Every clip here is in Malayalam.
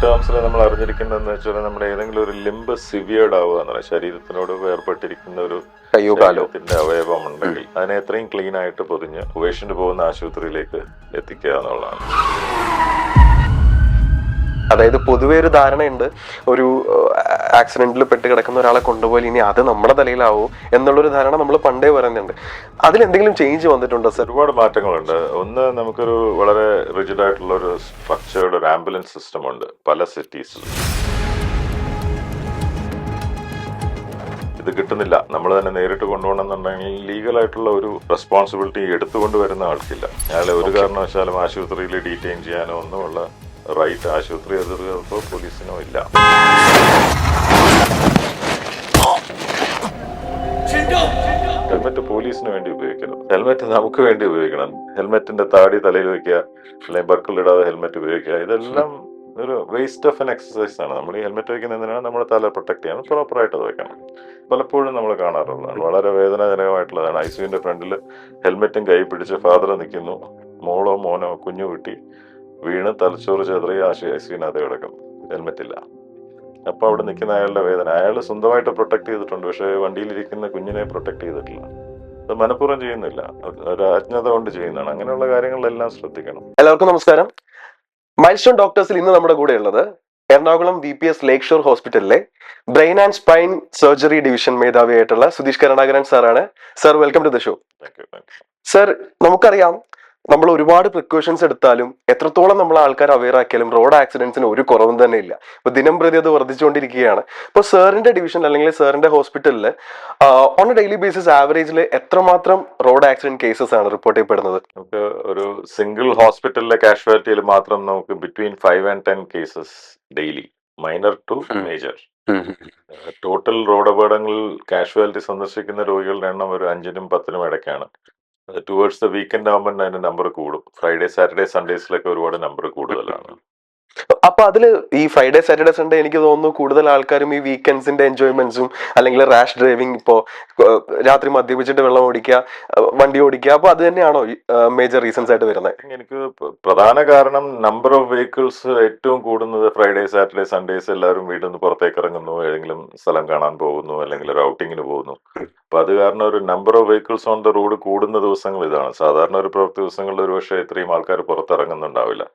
ടേംസിൽ നമ്മൾ അറിഞ്ഞിരിക്കുന്നതെന്ന് വെച്ചാൽ നമ്മുടെ ഏതെങ്കിലും ഒരു ലിംബ് സിവിയർഡ് ആവുക എന്ന് പറയാം. ശരീരത്തിനോട് വേർപെട്ടിരിക്കുന്ന ഒരു കയ്യോ കാലോ ശരീരത്തിന്റെ അവയവം ഉണ്ടെങ്കിൽ അതിനെ എത്രയും ക്ലീൻ ആയിട്ട് പൊതിഞ്ഞ് പേഷ്യന്റ് പോകുന്ന ആശുപത്രിയിലേക്ക് എത്തിക്കുക എന്നുള്ളതാണ്. അതായത് പൊതുവേ ഒരു ധാരണയുണ്ട്, ഒരു ആക്സിഡന്റിൽ പെട്ട് കിടക്കുന്ന ഒരാളെ കൊണ്ടുപോയി ഇനി അത് നമ്മുടെ തലയിലാവോ എന്നുള്ളൊരു ധാരണ നമ്മൾ പണ്ടേ പറയുന്നുണ്ട്. അതിലെന്തെങ്കിലും ചേഞ്ച് വന്നിട്ടുണ്ടോ സർ? ഒരുപാട് മാറ്റങ്ങളുണ്ട്. ഒന്ന്, നമുക്കൊരു വളരെ റിജിഡ് ആയിട്ടുള്ള ഒരു സ്ട്രക്ചേർഡ് ഒരു ആംബുലൻസ് സിസ്റ്റം ഉണ്ട് പല സിറ്റീസിലും. ഇത് കിട്ടുന്നില്ല, നമ്മൾ തന്നെ നേരിട്ട് കൊണ്ടുപോകണമെന്നുണ്ടെങ്കിൽ ലീഗലായിട്ടുള്ള ഒരു റെസ്പോൺസിബിലിറ്റി എടുത്തുകൊണ്ട് വരുന്ന ആൾക്കില്ല. അയാളെ ഒരു കാരണവശാലും ആശുപത്രിയിൽ ഡീറ്റെയിൻ ചെയ്യാനോ ഒന്നുമുള്ള റൈറ്റ് ആശുപത്രി അധികൃതർക്കോ പോലീസിനോ ഇല്ല. ഹെൽമെറ്റ് പോലീസിന് വേണ്ടി ഉപയോഗിക്കണം, ഹെൽമെറ്റ് നമുക്ക് വേണ്ടി ഉപയോഗിക്കണം. ഹെൽമെറ്റിന്റെ താടി തലയിൽ വെക്കുക, അല്ലെങ്കിൽ ബർക്കിളിടാതെ ഹെൽമെറ്റ് ഉപയോഗിക്കുക, ഇതെല്ലാം ഒരു വേസ്റ്റ് ഓഫ് എൻ എക്സസൈസ് ആണ്. നമ്മൾ ഈ ഹെൽമെറ്റ് വയ്ക്കുന്നതിനാണ് നമ്മുടെ തല പ്രൊട്ടക്ട് ചെയ്യാൻ പ്രോപ്പറായിട്ട് അത് വെക്കണം. പലപ്പോഴും നമ്മൾ കാണാറുള്ളതാണ്, വളരെ വേദനാജനകമായിട്ടുള്ളതാണ്. ഐസിയുവിന്റെ ഫ്രണ്ടിൽ ഹെൽമെറ്റും കൈ പിടിച്ച് ഫാദർ നിൽക്കുന്നു, മോളോ മോനോ കുഞ്ഞു കുട്ടി വീണ് തലച്ചോറ് ചെതറി ഐസിയുവിനകത്ത് കിടക്കും, ഹെൽമെറ്റ് ഇല്ല. അപ്പൊ അവിടെ നിൽക്കുന്ന അയാളുടെ വേദന, അയാൾ സ്വന്തമായിട്ട് പ്രൊട്ടക്ട് ചെയ്തിട്ടുണ്ട്, പക്ഷെ വണ്ടിയിലിരിക്കുന്ന കുഞ്ഞിനെ പ്രൊട്ടക്ട് ചെയ്തിട്ടില്ല. അത് മനഃപൂർവ്വം ചെയ്യുന്നില്ല, ഒരു അജ്ഞത കൊണ്ട് ചെയ്യുന്നതാണ്. അങ്ങനെയുള്ള കാര്യങ്ങളെല്ലാം ശ്രദ്ധിക്കണം. എല്ലാവർക്കും നമസ്കാരം. മൈൽസ്റ്റോൺ ഡോക്ടേഴ്സിൽ ഇന്ന് നമ്മുടെ കൂടെ ഉള്ളത് എറണാകുളം VPS ലേക്ക് ഷോർ ഹോസ്പിറ്റലിലെ brain and spine surgery division മേധാവിയായിട്ടുള്ള സുധീഷ് കരുണാകരൻ സാറാണ്. Sir, welcome to the show. Sir, നമുക്കറിയാം, നമ്മൾ ഒരുപാട് പ്രിക്കോഷൻസ് എടുത്താലും എത്രത്തോളം നമ്മൾ ആൾക്കാർ അവെയർ ആക്കിയാലും റോഡ് ആക്സിഡന്റ്സിന് ഒരു കുറവും തന്നെ ഇല്ല. ഇപ്പൊ ദിനം പ്രതി അത് വർദ്ധിച്ചുകൊണ്ടിരിക്കുകയാണ്. ഇപ്പൊ സാറിന്റെ ഡിവിഷൻ അല്ലെങ്കിൽ സാറിന്റെ ഹോസ്പിറ്റലിൽ ഓൺ എ ഡെയിലി ബേസിസ് ആവറേജിൽ എത്രമാത്രം റോഡ് ആക്സിഡന്റ് കേസസ് ആണ് റിപ്പോർട്ട് ചെയ്യപ്പെടുന്നത്? നമുക്ക് ഒരു സിംഗിൾ ഹോസ്പിറ്റലിലെ കാഷ്വാലിറ്റിയിൽ മാത്രം നമുക്ക് between 5 and 10 cases daily, minor to major. Total road അപകടങ്ങളിൽ കാഷ്വാലിറ്റി സന്ദർശിക്കുന്ന രോഗികളുടെ എണ്ണം ഒരു 5-നും 10-നും ഇടയ്ക്കാണ്. ടുവേർഡ്സ് ദ വീക്കെൻഡ് ആകുമ്പോൾ അതിന്റെ നമ്പർ കൂടും. ഫ്രൈഡേ സാറ്റർഡേ സൺഡേസിലൊക്കെ ഒരുപാട് നമ്പർ കൂടുതലാണ്. അപ്പൊ അതില് ഈ ഫ്രൈഡേ സാറ്റർഡേ സൺഡേ എനിക്ക് തോന്നുന്നു കൂടുതൽ ആൾക്കാരും ഈ വീക്കെൻഡ്സിന്റെ എൻജോയ്മെന്റ്സും അല്ലെങ്കിൽ റാഷ് ഡ്രൈവിംഗ്, ഇപ്പോ രാത്രി മദ്യപിച്ചിട്ട് വെള്ളം ഓടിക്കുക, വണ്ടി ഓടിക്കുക, അപ്പൊ അത് തന്നെയാണോ മേജർ റീസൺസ് ആയിട്ട് വരുന്നത്? എനിക്ക് പ്രധാന കാരണം നമ്പർ ഓഫ് വെഹിക്കിൾസ് ഏറ്റവും കൂടുന്നത് ഫ്രൈഡേ സാറ്റർഡേ സൺഡേസ്. എല്ലാവരും വീട്ടിൽ നിന്ന് പുറത്തേക്ക് ഇറങ്ങുന്നു, ഏതെങ്കിലും സ്ഥലം കാണാൻ പോകുന്നു, അല്ലെങ്കിൽ ഒരു ഔട്ടിങ്ങിന് പോകുന്നു. അപ്പൊ അത് കാരണം ഒരു number of vehicles on the road കൂടുന്ന ദിവസങ്ങൾ ഇതാണ്. സാധാരണ ഒരു പ്രവൃത്തി ദിവസങ്ങളിൽ ഒരുപക്ഷെ ഇത്രയും ആൾക്കാർ പുറത്തിറങ്ങുന്നുണ്ടാവില്ല.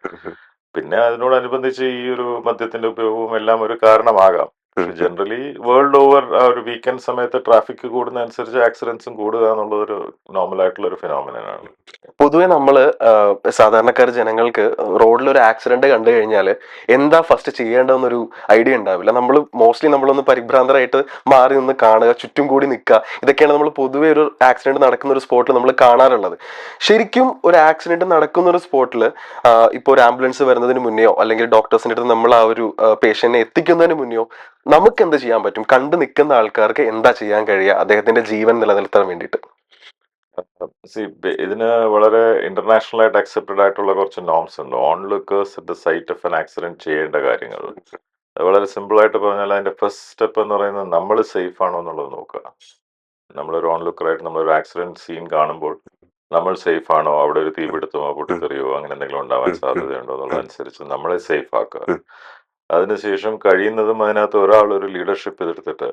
പിന്നെ അതിനോടനുബന്ധിച്ച് ഈ ഒരു മദ്യത്തിന്റെ ഉപയോഗവും എല്ലാം ഒരു കാരണമാകാം. ജനറലി വേൾഡ് ഓവർ ആ ഒരു വീക്കെൻഡ് സമയത്ത് ട്രാഫിക് കൂടുന്ന അനുസരിച്ച് ആക്സിഡൻസും കൂടുക എന്നുള്ളത് ഒരു നോർമൽ ആയിട്ടുള്ള ഒരു ഫിനോമിനനാണ്. പൊതുവെ നമ്മള് സാധാരണക്കാർ ജനങ്ങൾക്ക് റോഡിൽ ഒരു ആക്സിഡന്റ് കണ്ടു കഴിഞ്ഞാൽ എന്താ ഫസ്റ്റ് ചെയ്യേണ്ടതെന്നൊരു ഐഡിയ ഉണ്ടാവില്ല. നമ്മൾ മോസ്റ്റ്ലി നമ്മളൊന്ന് പരിഭ്രാന്തരായിട്ട് മാറി നിന്ന് കാണുക, ചുറ്റും കൂടി നിൽക്കുക, ഇതൊക്കെയാണ് നമ്മൾ പൊതുവെ ഒരു ആക്സിഡന്റ് നടക്കുന്ന ഒരു സ്പോട്ടിൽ നമ്മൾ കാണാറുള്ളത്. ശരിക്കും ഒരു ആക്സിഡന്റ് നടക്കുന്ന ഒരു സ്പോട്ടിൽ ഇപ്പോൾ ഒരു ആംബുലൻസ് വരുന്നതിന് മുന്നെയോ അല്ലെങ്കിൽ ഡോക്ടേഴ്സിന്റെ അടുത്ത് നമ്മൾ ആ ഒരു പേഷ്യന്റിനെ എത്തിക്കുന്നതിന് മുന്നെയോ നമുക്ക് എന്ത് ചെയ്യാൻ പറ്റും? കണ്ടു നിൽക്കുന്ന ആൾക്കാർക്ക് എന്താ ചെയ്യാൻ കഴിയുക അദ്ദേഹത്തിന്റെ ജീവൻ നിലനിർത്താൻ വേണ്ടിയിട്ട്? ഇതിന് വളരെ ഇന്റർനാഷണൽ ആയിട്ട് അക്സെപ്റ്റഡ് ആയിട്ടുള്ള കുറച്ച് നോംസ് ഉണ്ട്. Onlookers at the site of an accident ചെയ്യേണ്ട കാര്യങ്ങൾ വളരെ സിമ്പിൾ ആയിട്ട് പറഞ്ഞാൽ അതിന്റെ ഫസ്റ്റ് സ്റ്റെപ്പ് എന്ന് പറയുന്നത് നമ്മൾ സേഫ് ആണോ എന്നുള്ളത് നോക്കുക. നമ്മളൊരു ഓൺ ലുക്കറായിട്ട് നമ്മളൊരു ആക്സിഡന്റ് സീൻ കാണുമ്പോൾ നമ്മൾ സേഫ് ആണോ, അവിടെ ഒരു തീപിടുത്തമോ പൊട്ടിത്തെറിയോ അങ്ങനെ എന്തെങ്കിലും ഉണ്ടാവാൻ സാധ്യതയുണ്ടോ എന്നുള്ളതനുസരിച്ച് നമ്മളെ സേഫ് ആക്കുക. അതിനുശേഷം കഴിയുന്നതും അതിനകത്ത് ഒരാൾ ഒരു ലീഡർഷിപ്പ് എതിർത്തിട്ട്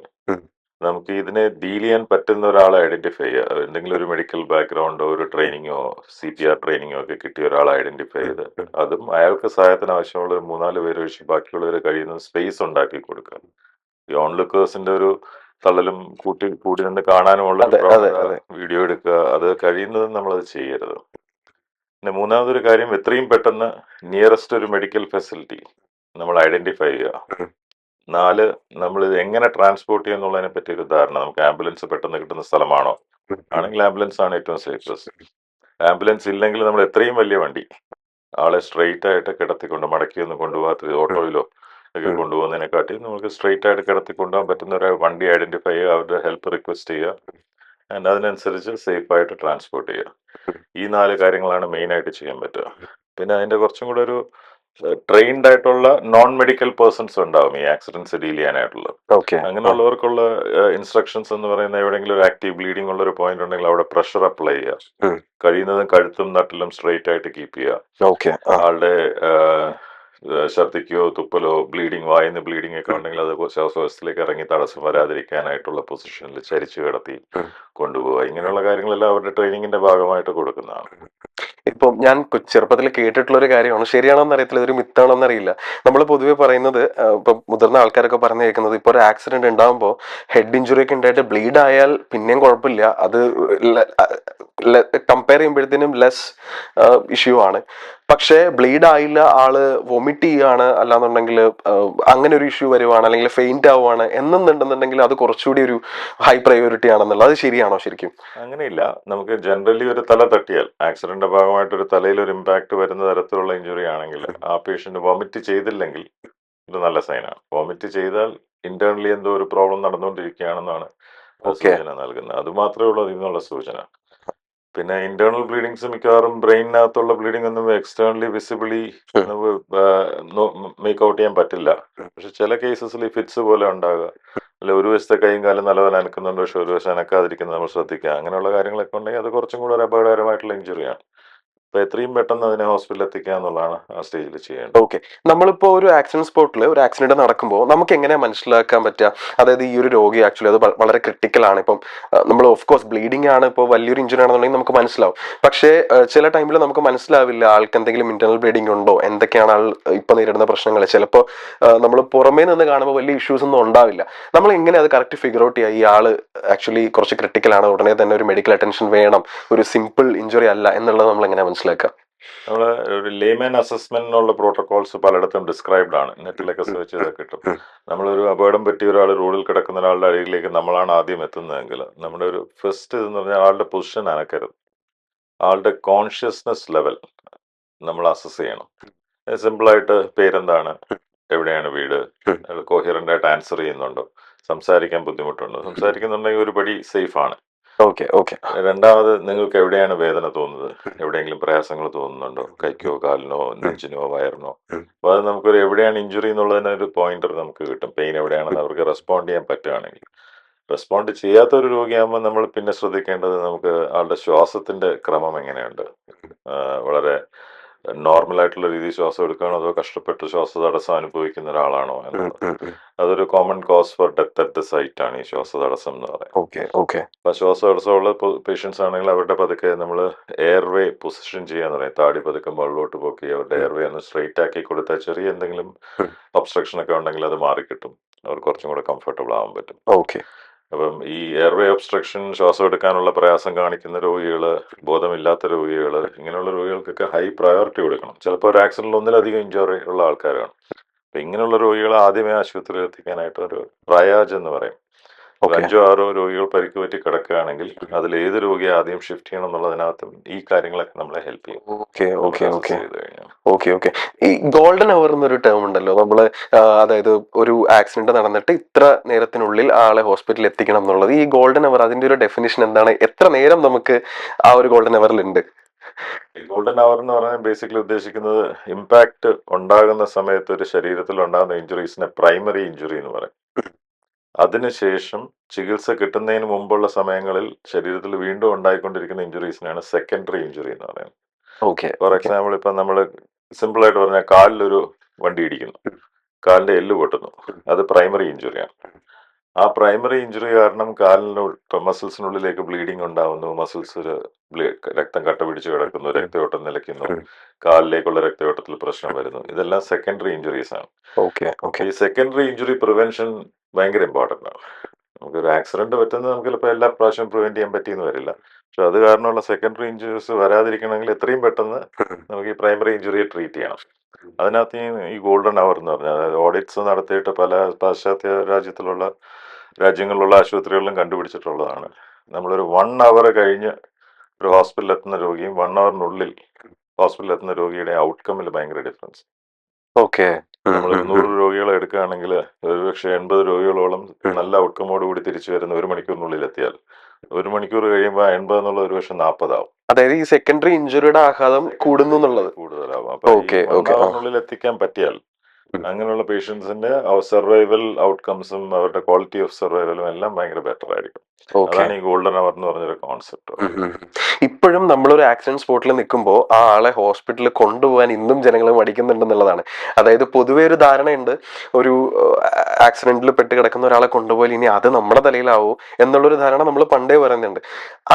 നമുക്ക് ഇതിനെ ഡീൽ ചെയ്യാൻ പറ്റുന്ന ഒരാളെ ഐഡന്റിഫൈ ചെയ്യുക. എന്തെങ്കിലും ഒരു മെഡിക്കൽ ബാക്ക്ഗ്രൗണ്ടോ ഒരു ട്രെയിനിങ്ങോ CPR ട്രെയിനിങ്ങോ ഒക്കെ കിട്ടിയ ഒരാളെ ഐഡന്റിഫൈ ചെയ്ത് അതും അയാൾക്ക് സഹായത്തിന് ആവശ്യമുള്ള ഒരു 3-4 പേര് ഒഴിച്ച് ബാക്കിയുള്ളവർ കഴിയുന്ന സ്പേസ് ഉണ്ടാക്കി കൊടുക്കുക. ഈ ഓൺ ലുക്കേഴ്സിന്റെ ഒരു തള്ളലും കൂടി നിന്ന് കാണാനുമുള്ള വീഡിയോ എടുക്കുക, അത് കഴിയുന്നതും നമ്മളത് ചെയ്യരുത്. പിന്നെ മൂന്നാമതൊരു കാര്യം, എത്രയും പെട്ടെന്ന് നിയറസ്റ്റ് ഒരു മെഡിക്കൽ ഫെസിലിറ്റി നമ്മൾ ഐഡന്റിഫൈ ചെയ്യുക. 4, നമ്മൾ ഇത് എങ്ങനെ ട്രാൻസ്പോർട്ട് ചെയ്യുന്നുള്ളതിനെ പറ്റി ഒരു ധാരണ. നമുക്ക് ആംബുലൻസ് പെട്ടെന്ന് കിട്ടുന്ന സ്ഥലമാണോ? ആണെങ്കിൽ ആംബുലൻസ് ആണ് ഏറ്റവും സേഫസ്റ്റ്. ആംബുലൻസ് ഇല്ലെങ്കിൽ നമ്മൾ എത്രയും വലിയ വണ്ടി ആളെ സ്ട്രെയിറ്റ് ആയിട്ട് കിടത്തിക്കൊണ്ട് മടക്കിയൊന്നും കൊണ്ടുപോകാത്ത ഓട്ടോയിലോ ഒക്കെ കൊണ്ടുപോകുന്നതിനെക്കാട്ടി നമുക്ക് സ്ട്രെയിറ്റ് ആയിട്ട് കിടത്തി കൊണ്ടുപോകാൻ പറ്റുന്ന ഒരു വണ്ടി ഐഡന്റിഫൈ ചെയ്യുക, അവരുടെ ഹെൽപ്പ് റിക്വസ്റ്റ് ചെയ്യുക, ആൻഡ് അതിനനുസരിച്ച് സേഫ് ആയിട്ട് ട്രാൻസ്പോർട്ട് ചെയ്യുക. ഈ 4 കാര്യങ്ങളാണ് മെയിൻ ആയിട്ട് ചെയ്യാൻ പറ്റുക. പിന്നെ അതിന്റെ കുറച്ചും കൂടെ ഒരു ട്രെയിൻഡ് ആയിട്ടുള്ള നോൺ മെഡിക്കൽ പേഴ്സൺസ് ഉണ്ടാവും ഈ ആക്സിഡൻസ് ഡീൽ ചെയ്യാനായിട്ടുള്ള. അങ്ങനെയുള്ളവർക്കുള്ള ഇൻസ്ട്രക്ഷൻസ് എന്ന് പറയുന്നത്, എവിടെയെങ്കിലും ഒരു ആക്റ്റീവ് ബ്ലീഡിംഗ് ഉള്ള ഒരു പോയിന്റ് ഉണ്ടെങ്കിൽ അവിടെ പ്രഷർ അപ്ലൈ ചെയ്യുക, കഴിയുന്നതും കഴുത്തും നട്ടിലും സ്ട്രെയിറ്റ് ആയിട്ട് കീപ്പ് ചെയ്യുക, ആളുടെ ഛർദ്ദിക്കുകയോ തുപ്പലോ ബ്ലീഡിങ് വായിന്ന് ബ്ലീഡിംഗ് ഒക്കെ ഉണ്ടെങ്കിൽ അത് ശ്വാസകോശത്തിലേക്ക് ഇറങ്ങി തടസ്സം വരാതിരിക്കാനായിട്ടുള്ള പൊസിഷനിൽ ചരിച്ചു കിടത്തി കൊണ്ടുപോവുക. ഇങ്ങനെയുള്ള കാര്യങ്ങളെല്ലാം അവരുടെ ട്രെയിനിങ്ങിന്റെ ഭാഗമായിട്ട് കൊടുക്കുന്നതാണ്. ഇപ്പം ഞാൻ ചെറുപ്പത്തിൽ കേട്ടിട്ടുള്ള ഒരു കാര്യമാണ്, ശരിയാണോന്ന് അറിയത്തില്ല, ഇതൊരു മിത്താണോന്ന് അറിയില്ല. നമ്മൾ പൊതുവെ പറയുന്നത്, ഇപ്പം മുതിർന്ന ആൾക്കാരൊക്കെ പറഞ്ഞു കേൾക്കുന്നത്, ഇപ്പോൾ ഒരു ആക്സിഡന്റ് ഉണ്ടാകുമ്പോൾ ഹെഡ് ഇഞ്ചുറി ഒക്കെ ഉണ്ടായിട്ട് ബ്ലീഡ് ആയാൽ പിന്നെയും കുഴപ്പമില്ല, അത് കമ്പയർ ചെയ്യുമ്പോഴത്തേനും ലെസ് ഇഷ്യൂ ആണ്. പക്ഷേ ബ്ലീഡ് ആയില്ല, ആള് വൊമിറ്റ് ചെയ്യുകയാണ്, അല്ലാന്നുണ്ടെങ്കിൽ അങ്ങനെ ഒരു ഇഷ്യൂ വരുവാണ്, അല്ലെങ്കിൽ ഫെയിന്റ് ആവുകയാണ് എന്നുണ്ടെന്നുണ്ടെങ്കിൽ അത് കുറച്ചുകൂടി ഒരു ഹൈ പ്രയോറിറ്റി ആണെന്നുള്ളത്, അത് ശരിയാണോ ശരിക്കും? അങ്ങനെയില്ല. നമുക്ക് ജനറലി ഒരു തല തട്ടിയാൽ ആക്സിഡന്റിന്റെ ഭാഗമായിട്ട് ഒരു തലയിൽ ഒരു ഇമ്പാക്ട് വരുന്ന തരത്തിലുള്ള ഇഞ്ചുറി ആണെങ്കിൽ ആ പേഷ്യന്റ് വോമിറ്റ് ചെയ്തില്ലെങ്കിൽ ഇത് നല്ല സൈനാണ്. വോമിറ്റ് ചെയ്താൽ ഇന്റേണലി എന്തോ ഒരു പ്രോബ്ലം നടന്നുകൊണ്ടിരിക്കുകയാണെന്നാണ് ഓക്കെ. സൂചന നൽകുന്നത്. അത് മാത്രമേ ഉള്ളൂ അതിൽ നിന്നുള്ള സൂചന. പിന്നെ ഇന്റേണൽ ബ്ലീഡിങ്സ് മിക്കവാറും ബ്രെയിനിനകത്തുള്ള ബ്ലീഡിംഗ് ഒന്നും എക്സ്റ്റേണലി വിസിബിളി നമുക്ക് മേക്ക് ഔട്ട് ചെയ്യാൻ പറ്റില്ല. പക്ഷെ ചില കേസസിൽ ഈ ഫിറ്റ്സ് പോലെ ഉണ്ടാകുക, അല്ലെ ഒരു വശത്തെ കൈയും കാലും നല്ലപോലെ അനക്കുന്നുണ്ട് പക്ഷെ ഒരു വശം അനക്കാതിരിക്കുന്നത് നമ്മൾ ശ്രദ്ധിക്കുക, അങ്ങനെയുള്ള കാര്യങ്ങളൊക്കെ ഉണ്ടെങ്കിൽ അത് കുറച്ചും കൂടെ ഒരു അപകടകരമായിട്ടുള്ള ഇഞ്ചുറിയാണ്. അപ്പൊ എത്രയും പെട്ടെന്ന് അതിനെ ഹോസ്പിറ്റലിൽ എത്തിക്കുക എന്നുള്ളതാണ് ആ സ്റ്റേജിൽ ചെയ്യേണ്ടത്. ഓക്കെ. നമ്മളിപ്പോ ഒരു ആക്സിഡന്റ് സ്പോട്ടിൽ ഒരു ആക്സിഡന്റ് നടക്കുമ്പോൾ നമുക്ക് എങ്ങനെ മനസ്സിലാക്കാൻ പറ്റുക, അതായത് ഈ ഒരു രോഗി ആക്ച്വലി അത് വളരെ ക്രിട്ടിക്കൽ ആണ്, ഇപ്പം നമ്മൾ ഓഫ് കോഴ്സ് ബ്ലീഡിംഗ് ആണ്, ഇപ്പോൾ വലിയൊരു ഇഞ്ചുറി ആണെന്നുണ്ടെങ്കിൽ നമുക്ക് മനസ്സിലാവും. പക്ഷേ ചില ടൈമിൽ നമുക്ക് മനസ്സിലാവില്ല ആൾക്ക് എന്തെങ്കിലും ഇന്റർണൽ ബ്ലീഡിംഗ് ഉണ്ടോ, എന്തൊക്കെയാണ് ആൾ ഇപ്പൊ നേരിടുന്ന പ്രശ്നങ്ങൾ. ചിലപ്പോൾ നമ്മൾ പുറമേ നിന്ന് കാണുമ്പോൾ വലിയ ഇഷ്യൂസ് ഒന്നും ഉണ്ടാവില്ല. നമ്മൾ എങ്ങനെ അത് കറക്റ്റ് ഫിഗർ ഔട്ട് ചെയ്യുക, ഈ ആള് ആക്ച്വലി കുറച്ച് ക്രിട്ടിക്കൽ ആണ്, ഉടനെ തന്നെ ഒരു മെഡിക്കൽ അറ്റൻഷൻ വേണം, ഒരു സിമ്പിൾ ഇഞ്ചുറി അല്ല എന്നുള്ളത് നമ്മൾ എങ്ങനെ മനസ്സിലാക്കുക? നമ്മൾ ഒരു ലേമാൻ അസസ്മെന്റിനുള്ള പ്രോട്ടോകോൾസ് പലയിടത്തും ഡിസ്ക്രൈബ്ഡ് ആണ്, നെറ്റിലൊക്കെ സെർച്ച് ചെയ്താൽ കിട്ടും. നമ്മളൊരു അപകടം പറ്റിയ ഒരാൾ റോഡിൽ കിടക്കുന്ന ഒരാളുടെ അരികിലേക്ക് നമ്മളാണ് ആദ്യം എത്തുന്നതെങ്കിൽ നമ്മുടെ ഒരു ഫസ്റ്റ് ഇതെന്ന് പറഞ്ഞാൽ ആളുടെ പൊസിഷൻ അനക്കരുത്, ആളുടെ കോൺഷ്യസ്നെസ് ലെവൽ നമ്മൾ അസസ് ചെയ്യണം. സിമ്പിളായിട്ട് പേരെന്താണ്, എവിടെയാണ് വീട്, കോഹിയറൻ്റ് ആയിട്ട് ആൻസർ ചെയ്യുന്നുണ്ടോ, സംസാരിക്കാൻ ബുദ്ധിമുട്ടുണ്ടോ, സംസാരിക്കുന്നുണ്ടെങ്കിൽ ഒരു പടി സേഫ് ആണ്. Okay okay. രണ്ടാമത്, നിങ്ങൾക്ക് എവിടെയാണ് വേദന തോന്നുന്നത്, എവിടെയെങ്കിലും പ്രയാസങ്ങൾ തോന്നുന്നുണ്ടോ, കൈക്കോ കാലിനോ നെഞ്ചിനോ വയറിനോ. അപ്പോൾ അത് നമുക്കൊരു എവിടെയാണ് ഇഞ്ചുറി എന്നുള്ളതിന് ഒരു പോയിന്റർ നമുക്ക് കിട്ടും. പെയിൻ എവിടെയാണെന്ന് അവർക്ക് റെസ്പോണ്ട് ചെയ്യാൻ പറ്റുകയാണെങ്കിൽ. റെസ്പോണ്ട് ചെയ്യാത്ത ഒരു രോഗിയാകുമ്പോൾ നമ്മൾ പിന്നെ ശ്രദ്ധിക്കേണ്ടത് നമുക്ക് ആളുടെ ശ്വാസത്തിന്റെ ക്രമം എങ്ങനെയുണ്ട്. വളരെ നോർമൽ ആയിട്ടുള്ള രീതിയിൽ ശ്വാസം എടുക്കുകയാണോ അതോ കഷ്ടപ്പെട്ട് ശ്വാസതടസ്സം അനുഭവിക്കുന്ന ഒരാളാണോ എന്നുള്ളത്. അതൊരു common cause for death at the site ആണ് ഈ ശ്വാസതടസ്സം എന്ന് പറയുന്നത്. Okay okay. അപ്പൊ ശ്വാസതടസ്സമുള്ള പേഷ്യൻസ് ആണെങ്കിൽ അവരുടെ പതുക്കെ നമ്മൾ എയർവേ പൊസിഷൻ ചെയ്യാന്ന് പറയും. താടി പതുക്കെ മുകളിലോട്ട് പോക്കി അവരുടെ എയർവേ ഒന്ന് സ്ട്രെയിറ്റ് ആക്കി കൊടുത്താൽ ചെറിയ എന്തെങ്കിലും ഒബ്സ്ട്രക്ഷൻ ഒക്കെ ഉണ്ടെങ്കിൽ അത് മാറിക്കിട്ടും, അവർ കുറച്ചും കൂടെ കംഫർട്ടബിൾ ആവാൻ പറ്റും. ഓക്കെ. അപ്പം ഈ എയർവേ ഒബ്സ്ട്രക്ഷൻ, ശ്വാസം എടുക്കാനുള്ള പ്രയാസം കാണിക്കുന്ന രോഗികൾ, ബോധമില്ലാത്ത രോഗികൾ, ഇങ്ങനെയുള്ള രോഗികൾക്കൊക്കെ ഹൈ പ്രയോറിറ്റി കൊടുക്കണം. ചിലപ്പോൾ ഒരു ആക്സിഡന്റിൽ ഒന്നിലധികം ഇഞ്ചുറി ഉള്ള ആൾക്കാരാണ്. അപ്പം ഇങ്ങനെയുള്ള രോഗികളെ ആദ്യമേ ആശുപത്രിയിൽ എത്തിക്കാനായിട്ട് ഒരു ട്രയാജ് എന്ന് പറയും. ഒരു ഓക്കെ. 5 6 രോഗികൾ പരിക്ക് പറ്റി കിടക്കുകയാണെങ്കിൽ അതിൽ ഏത് രോഗിയെ ആദ്യം ഷിഫ്റ്റ് ചെയ്യണം എന്നുള്ളതിനകത്തും ഈ കാര്യങ്ങളൊക്കെ നമ്മളെ ഹെൽപ്പ് ചെയ്യും. Okay okay assess okay. ചെയ്ത് കഴിഞ്ഞാൽ. Okay okay. ഈ ഗോൾഡൻ അവർ എന്നൊരു ടേം ഉണ്ടല്ലോ, നമ്മള് അതായത് ഒരു ആക്സിഡന്റ് നടന്നിട്ട് ഇത്ര നേരത്തിനുള്ളിൽ ആളെ ഹോസ്പിറ്റലിൽ എത്തിക്കണം എന്നുള്ളത്, ഈ ഗോൾഡൻ അവർ അതിന്റെ ഒരു ഡെഫിനിഷൻ എന്താണ്, എത്ര നേരം നമുക്ക് ആ ഒരു ഗോൾഡൻ അവറിൽ ഉണ്ട്? ഈ ഗോൾഡൻ അവർ എന്ന് പറഞ്ഞാൽ ബേസിക്കലി ഉദ്ദേശിക്കുന്നത് ഇമ്പാക്ട് ഉണ്ടാകുന്ന സമയത്ത് ഒരു ശരീരത്തിൽ ഉണ്ടാകുന്ന ഇഞ്ചുറീസിനെ പ്രൈമറി ഇഞ്ചുറി എന്ന് പറയും. അതിനുശേഷം ചികിത്സ കിട്ടുന്നതിന് മുമ്പുള്ള സമയങ്ങളിൽ ശരീരത്തിൽ വീണ്ടും ഉണ്ടായിക്കൊണ്ടിരിക്കുന്ന ഇഞ്ചുറീസിനാണ് സെക്കൻഡറി ഇഞ്ചുറി എന്ന് പറയുന്നത്. Okay four okay. എക്സാമ്പിൾ, ഇപ്പം നമ്മൾ സിമ്പിളായിട്ട് പറഞ്ഞാൽ കാലിലൊരു വണ്ടി ഇടിക്കുന്നു, കാലിന്റെ എല്ല് പൊട്ടുന്നു, അത് പ്രൈമറി ഇഞ്ചുറിയാണ്. ആ പ്രൈമറി ഇഞ്ചുറി കാരണം കാലിന് മസിൽസിനുള്ളിലേക്ക് ബ്ലീഡിങ് ഉണ്ടാവുന്നു, മസിൽസിൽ രക്തം കട്ട പിടിച്ച് കിടക്കുന്നു, രക്തയോട്ടം നിലയ്ക്കുന്നു, കാലിലേക്കുള്ള രക്തയോട്ടത്തിൽ പ്രശ്നം വരുന്നു. ഇതെല്ലാം സെക്കൻഡറി ഇഞ്ചുറീസ് ആണ്. Okay okay. ഈ സെക്കൻഡറി ഇഞ്ചുറി പ്രിവെൻഷൻ ഭയങ്കര ഇമ്പോർട്ടൻ്റ് ആണ്. നമുക്കൊരു ആക്സിഡന്റ് പറ്റുന്നത് നമുക്ക് ചിലപ്പോൾ എല്ലാ പ്രാവശ്യവും പ്രിവെന്റ് ചെയ്യാൻ പറ്റിയെന്ന് വരില്ല. പക്ഷെ അത് കാരണമുള്ള സെക്കൻഡറി ഇഞ്ചുറീസ് വരാതിരിക്കണമെങ്കിൽ എത്രയും പെട്ടെന്ന് നമുക്ക് ഈ പ്രൈമറി ഇഞ്ചുറിയെ ട്രീറ്റ് ചെയ്യണം. അതിനകത്ത് ഈ ഗോൾഡൻ അവർ എന്ന് പറഞ്ഞാൽ, അതായത് ഓഡിറ്റ്സ് നടത്തിയിട്ട് പല പാശ്ചാത്യ രാജ്യങ്ങളിലുള്ള ആശുപത്രികളിലും കണ്ടുപിടിച്ചിട്ടുള്ളതാണ്. നമ്മളൊരു 1 അവർ കഴിഞ്ഞ് ഒരു ഹോസ്പിറ്റലിൽ എത്തുന്ന രോഗിയും 1 അവറിനുള്ളിൽ ഹോസ്പിറ്റലിൽ എത്തുന്ന രോഗിയുടെ ഔട്ട്കമ്മിൽ ഭയങ്കര ഡിഫറൻസ്. ഓക്കെ. നമ്മളൊരു 100 രോഗികളെ എടുക്കുകയാണെങ്കിൽ ഒരുപക്ഷെ 80 രോഗികളോളം നല്ല ഔട്ട്കമ്മോട് കൂടി തിരിച്ചു വരുന്ന 1 മണിക്കൂറിനുള്ളിൽ എത്തിയാൽ 1 മണിക്കൂർ കഴിയുമ്പോൾ 80 എന്നുള്ളത് ഒരുപക്ഷെ 40 ആവും. അതായത് ഈ സെക്കൻഡറി ഇഞ്ചുറിയുടെ ആഘാതം കൂടുന്നു എന്നുള്ളത്. കൂടുതലാവും. അപ്പൊ ഈ ഓക്കെ 1 ഓക്കെ. അവറിനുള്ളിൽ എത്തിക്കാൻ പറ്റിയാൽ അങ്ങനെയുള്ള പേഷ്യൻസിന്റെ സർവൈവൽ ഔട്ട്കംസും അവരുടെ ക്വാളിറ്റി ഓഫ് സർവൈവലും എല്ലാം ഭയങ്കര ബെറ്റർ ആയിരിക്കും. ഓക്കെ. അതാണ് ഈ ഗോൾഡൻ അവർ എന്ന് പറഞ്ഞൊരു കോൺസെപ്റ്റ്. ഇപ്പോഴും നമ്മളൊരു ആക്സിഡന്റ് സ്പോട്ടിൽ നിൽക്കുമ്പോൾ ആ ആളെ ഹോസ്പിറ്റലിൽ കൊണ്ടുപോകാൻ ഇന്നും ജനങ്ങൾ മടിക്കുന്നുണ്ടെന്നുള്ളതാണ്. അതായത് പൊതുവെ ഒരു ധാരണയുണ്ട്, ഒരു ആക്സിഡന്റിൽ പെട്ട് കിടക്കുന്ന ഒരാളെ കൊണ്ടുപോയാൽ ഇനി അത് നമ്മുടെ തലയിലാവോ എന്നുള്ളൊരു ധാരണ നമ്മൾ പണ്ടേ പറയുന്നുണ്ട്.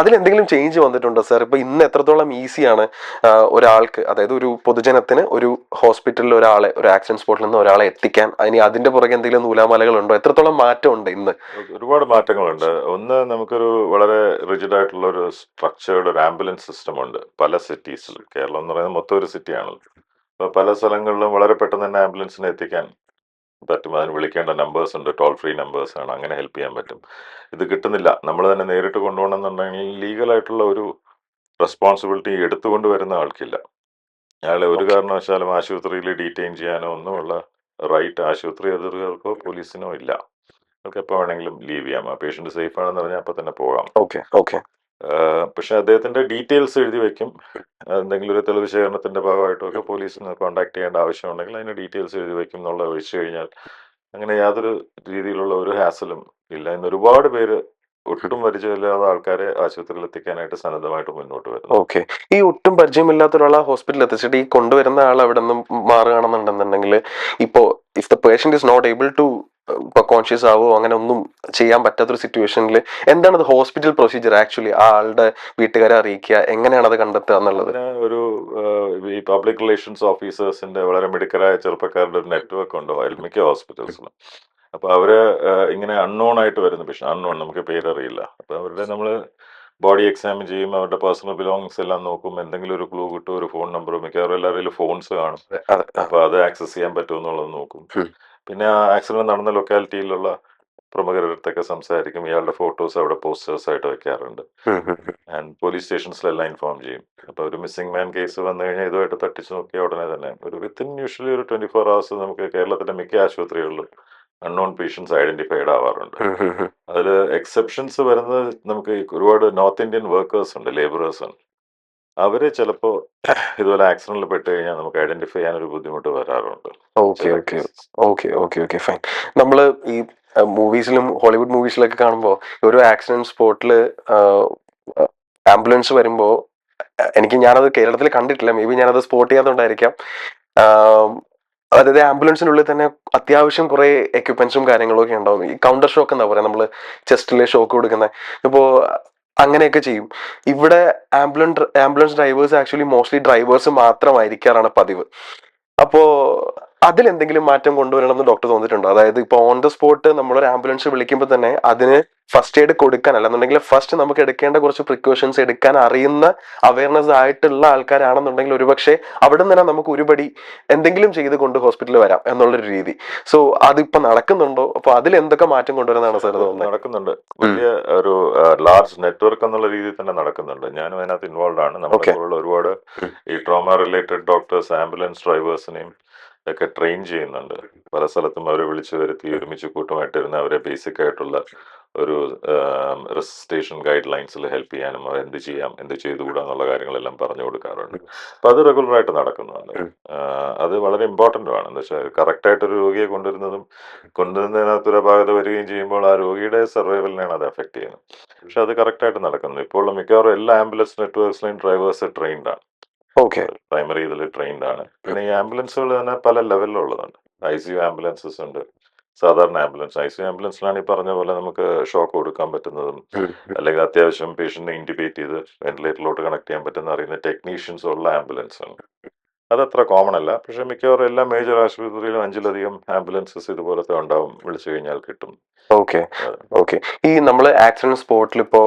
അതിലെന്തെങ്കിലും ചേഞ്ച് വന്നിട്ടുണ്ടോ സാർ? ഇപ്പൊ ഇന്ന് എത്രത്തോളം ഈസിയാണ് ഒരാൾക്ക്, അതായത് ഒരു പൊതുജനത്തിന് ഒരു ഹോസ്പിറ്റലിൽ ഒരാളെ, ഒരു ആക്സിഡന്റ് സ്പോട്ടിൽ നിന്ന് ഒരാളെ എത്തിക്കാൻ, ഇനി അതിന്റെ പുറകെ എന്തെങ്കിലും നൂലാമാലകളുണ്ടോ? എത്രത്തോളം മാറ്റമുണ്ട് ഇന്ന്? ഒരുപാട് മാറ്റങ്ങളുണ്ട്. ഒന്ന്, നമുക്കൊരു വളരെ റിജിഡ് ആയിട്ടുള്ള ഒരു സ്ട്രക്ചേർഡ് ഒരു ആംബുലൻസ് സിസ്റ്റം ഉണ്ട് പല സിറ്റീസിലും. കേരളം എന്ന് പറയുന്നത് മൊത്തം ഒരു സിറ്റിയാണല്ലോ. അപ്പോൾ പല സ്ഥലങ്ങളിലും വളരെ പെട്ടെന്ന് തന്നെ ആംബുലൻസിനെ എത്തിക്കാൻ പറ്റും. അതിന് വിളിക്കേണ്ട നമ്പേഴ്സ് ഉണ്ട്, ടോൾ ഫ്രീ നമ്പേഴ്സ് ആണ്, അങ്ങനെ ഹെൽപ്പ് ചെയ്യാൻ പറ്റും. ഇത് കിട്ടുന്നില്ല, നമ്മൾ തന്നെ നേരിട്ട് കൊണ്ടുപോകണമെന്നുണ്ടെങ്കിൽ ലീഗലായിട്ടുള്ള ഒരു റെസ്പോൺസിബിലിറ്റി എടുത്തുകൊണ്ട് വരുന്ന ആൾക്കില്ല. അയാളെ ഒരു ഓക്കെ. കാരണവശാലും ആശുപത്രിയിൽ ഡീറ്റെയിൻ ചെയ്യാനോ ഒന്നുമുള്ള റൈറ്റ് ആശുപത്രി അധികൃതർക്കോ പോലീസിനോ ഇല്ല. അവർക്ക് എപ്പോൾ വേണമെങ്കിലും ലീവ് ചെയ്യാം. ആ പേഷ്യന്റ് സേഫ് ആണെന്ന് പറഞ്ഞാൽ അപ്പം തന്നെ പോകാം. ഓക്കെ. ഓക്കെ. പക്ഷെ അദ്ദേഹത്തിന്റെ ഡീറ്റെയിൽസ് എഴുതി വെക്കും. എന്തെങ്കിലും ഒരു തെളിവ് ശേഖരണത്തിന്റെ ഭാഗമായിട്ടൊക്കെ പോലീസിനെ കോൺടാക്ട് ചെയ്യേണ്ട ആവശ്യമുണ്ടെങ്കിൽ അതിന്റെ ഡീറ്റെയിൽസ് എഴുതി വെക്കും എന്നുള്ളത് ഒഴിച്ചു കഴിഞ്ഞാൽ അങ്ങനെ യാതൊരു രീതിയിലുള്ള ഒരു ഹാസലും ഇല്ല. ഇന്ന് ഒരുപാട് പേര് ഒട്ടും പരിചയമില്ലാത്ത ആൾക്കാരെ ആശുപത്രിയിൽ എത്തിക്കാനായിട്ട് സന്നദ്ധമായിട്ട് മുന്നോട്ട് വരുന്നു. ഓക്കെ. ഈ ഒട്ടും പരിചയമില്ലാത്ത ഒരാളെ ഹോസ്പിറ്റലിൽ എത്തിച്ചിട്ട് ഈ കൊണ്ടുവരുന്ന ആൾ അവിടെ നിന്ന് മാറുകയാണെന്നുണ്ടെന്നുണ്ടെങ്കിൽ, ഇപ്പോ if the patient is not able to ഇപ്പൊ കോൺഷ്യസ് ആവോ അങ്ങനെ ഒന്നും ചെയ്യാൻ പറ്റാത്തൊരു സിറ്റുവേഷനിൽ എന്താണ് അത് ഹോസ്പിറ്റൽ പ്രൊസീജിയർ ആക്ച്വലി? ആ ആളുടെ വീട്ടുകാരെ അറിയിക്കുക, എങ്ങനെയാണ് അത് കണ്ടെത്തുക എന്നുള്ളത്? അതിന് ഒരു ഈ പബ്ലിക് റിലേഷൻസ് ഓഫീസേഴ്സിന്റെ വളരെ മിടുക്കരായ ചെറുപ്പക്കാരുടെ ഒരു നെറ്റ്വർക്ക് ഉണ്ട് മിക്ക ഹോസ്പിറ്റൽസിലും. അപ്പൊ അവര് ഇങ്ങനെ അൺനോൺ ആയിട്ട് വരുന്ന പേഷ്യൻ, അൺനോൺ, നമുക്ക് പേരറിയില്ല, അപ്പൊ അവരുടെ നമ്മൾ ബോഡി എക്സാമിൻ ചെയ്യും, അവരുടെ പേഴ്സണൽ ബിലോങ്ങിങ്സ് എല്ലാം നോക്കും, എന്തെങ്കിലും ഒരു ക്ലൂ കിട്ടും, ഒരു ഫോൺ നമ്പർ, മിക്കവാറും എല്ലാവരും ഫോൺസ് കാണും, അതെ. അപ്പൊ അത് ആക്സസ് ചെയ്യാൻ പറ്റുമെന്നുള്ളത് നോക്കും. ഉം. പിന്നെ ആ ആക്സിഡന്റ് നടന്ന ലൊക്കാലിറ്റിയിലുള്ള പ്രമുഖരുടെ അടുത്തൊക്കെ സംസാരിക്കും. ഇയാളുടെ ഫോട്ടോസ് അവിടെ പോസ്റ്റേഴ്സ് ആയിട്ട് വെക്കാറുണ്ട്. ആൻഡ് പോലീസ് സ്റ്റേഷൻസിലെല്ലാം ഇൻഫോം ചെയ്യും. അപ്പോൾ ഒരു മിസ്സിംഗ് മാൻ കേസ് വന്നു കഴിഞ്ഞാൽ ഇതുമായിട്ട് തട്ടിച്ച് നോക്കിയ ഉടനെ തന്നെ ഒരു വിത്തിൻ യൂഷ്വലി ഒരു 24 hours നമുക്ക് കേരളത്തിലെ മിക്ക ആശുപത്രികളിലും അൺനോൺ പേഷ്യൻസ് ഐഡന്റിഫൈഡ് ആവാറുണ്ട്. അതിൽ എക്സെപ്ഷൻസ് വരുന്നത് നമുക്ക് ഈ ഒരുപാട് നോർത്ത് ഇന്ത്യൻ വർക്കേഴ്സ് ഉണ്ട്, ലേബറേഴ്സ് ഉണ്ട്. അവര് ചിലപ്പോൾ ഇതുപോലെ ആക്സിഡന്റിൽ പെട്ട് കഴിഞ്ഞാൽ നമുക്ക് ഐഡന്റിഫൈ ചെയ്യാൻ ഒരു ബുദ്ധിമുട്ട് വരാറുണ്ട് ഓക്കെ. ചില okay. Cases. Okay. Okay. Okay. Fine. നമ്മള് ഈ മൂവീസിലും ഹോളിവുഡ് മൂവീസിലൊക്കെ കാണുമ്പോൾ ഒരു ആക്സിഡന്റ് സ്പോട്ടിൽ ആംബുലൻസ് വരുമ്പോൾ, ഞാനത് കേരളത്തിൽ കണ്ടിട്ടില്ല, മേ ബി ഞാനത് സ്പോട്ട് ചെയ്യാത്തതുകൊണ്ടായിരിക്കാം. ആം, അതായത് ആംബുലൻസിനുള്ളിൽ തന്നെ അത്യാവശ്യം കുറെ എക്യുപ്മെന്റ്സും കാര്യങ്ങളും ഒക്കെ ഉണ്ടാവും. ഈ കൗണ്ടർ ഷോക്ക് എന്താ പറയാ, നമ്മള് ചെസ്റ്റിലെ ഷോക്ക് കൊടുക്കുന്നത്. ഇപ്പോ അങ്ങനെയൊക്കെ ചെയ്യും. ഇവിടെ ambulance drivers actually mostly drivers മാത്രമായിരിക്കാറാണ് പതിവ്. അപ്പോ അതിലെന്തെങ്കിലും മാറ്റം കൊണ്ടുവരണമെന്ന് ഡോക്ടർ തോന്നിയിട്ടുണ്ടോ? അതായത് ഇപ്പൊ ഓൺ ദ സ്പോട്ട് നമ്മളൊരു ആംബുലൻസ് വിളിക്കുമ്പോൾ തന്നെ അതിന് ഫസ്റ്റ് എയ്ഡ് കൊടുക്കാൻ, അല്ലെന്നുണ്ടെങ്കിൽ ഫസ്റ്റ് നമുക്ക് എടുക്കേണ്ട കുറച്ച് പ്രിക്കോഷൻസ് എടുക്കാൻ അറിയുന്ന അവയർനെസ് ആയിട്ടുള്ള ആൾക്കാരാണെന്നുണ്ടെങ്കിൽ ഒരുപക്ഷെ അവിടെ നിന്ന് തന്നെ നമുക്ക് ഒരുപടി എന്തെങ്കിലും ചെയ്ത് കൊണ്ട് ഹോസ്പിറ്റലിൽ വരാം എന്നുള്ളൊരു രീതി. സോ അതിപ്പോ നടക്കുന്നുണ്ടോ? അപ്പൊ അതിൽ എന്തൊക്കെ മാറ്റം കൊണ്ടുവരുന്നതാണ് സാർ അത് തോന്നുന്നത്? നടക്കുന്നുണ്ട്. വലിയ ഒരു ലാർജ് നെറ്റ്വർക്ക് എന്നുള്ള രീതിയിൽ തന്നെ നടക്കുന്നുണ്ട്. ഞാനും അതിനകത്ത് ഇൻവോൾവ് ആണ്. നമ്മളെ ഓക്കെ. പോലുള്ള ഒരുപാട് ഈ ട്രോമ റിലേറ്റഡ് ഡോക്ടേഴ്സ് ആംബുലൻസ് ഡ്രൈവേഴ്സിനെയും ഒക്കെ ട്രെയിൻ ചെയ്യുന്നുണ്ട്. പല സ്ഥലത്തും അവരെ വിളിച്ചു വരുത്തി ഒരുമിച്ച് കൂട്ടമായിട്ടിരുന്ന് അവരെ ബേസിക് ആയിട്ടുള്ള ഒരു റെസിസ്റ്റേഷൻ ഗൈഡ് ലൈൻസിൽ ഹെൽപ്പ് ചെയ്യാനും എന്ത് ചെയ്യാം, എന്ത് ചെയ്തുകൂടാ എന്നുള്ള കാര്യങ്ങളെല്ലാം പറഞ്ഞു കൊടുക്കാറുണ്ട്. അപ്പം അത് റെഗുലറായിട്ട് നടക്കുന്നുണ്ട്. അത് വളരെ ഇമ്പോർട്ടൻ്റ് ആണ്. എന്താ വെച്ചാൽ കറക്റ്റായിട്ടൊരു രോഗിയെ കൊണ്ടുവരുന്നതിനകത്ത് ഒരു അപാകത വരികയും ചെയ്യുമ്പോൾ ആ രോഗിയുടെ സർവൈവലിനെയാണ് അത് എഫക്ട് ചെയ്യുന്നത്. പക്ഷെ അത് കറക്റ്റായിട്ട് നടക്കുന്നു. ഇപ്പോൾ ഉള്ള മിക്കവാറും എല്ലാ ആംബുലൻസ് നെറ്റ്വർക്സിലെയും ഡ്രൈവേഴ്സ് ട്രെയിൻഡ് ആണ്. ഓക്കെ. പ്രൈമറി ഇതിൽ ട്രെയിൻഡ് ആണ്. പിന്നെ ഈ ആംബുലൻസുകൾ തന്നെ പല ലെവലിലുള്ളതുണ്ട്. ICU ആംബുലൻസസ് ഉണ്ട്, സാധാരണ ആംബുലൻസ്. ICU ആംബുലൻസിലാണ് ഈ പറഞ്ഞ പോലെ നമുക്ക് ഷോക്ക് കൊടുക്കാൻ പറ്റുന്നതും, അല്ലെങ്കിൽ അത്യാവശ്യം പേഷ്യന്റിനെ ഇൻറ്റിബേറ്റ് ചെയ്ത് വെന്റിലേറ്ററിലോട്ട് കണക്ട് ചെയ്യാൻ പറ്റുന്ന അറിയുന്ന ടെക്നീഷ്യൻസ് ഉള്ള ആംബുലൻസ് ആണ്. അതത്ര കോമൺ അല്ല. പക്ഷെ മിക്കവാറും എല്ലാ മേജർ ആശുപത്രിയിലും 5-ലധികം ആംബുലൻസസ് ഇതുപോലത്തെ ഉണ്ടാവും. വിളിച്ചു കഴിഞ്ഞാൽ കിട്ടും. ഓക്കെ. ഓക്കെ. ഈ നമ്മൾ ആക്സിഡന്റ് സ്പോട്ടിൽ ഇപ്പോൾ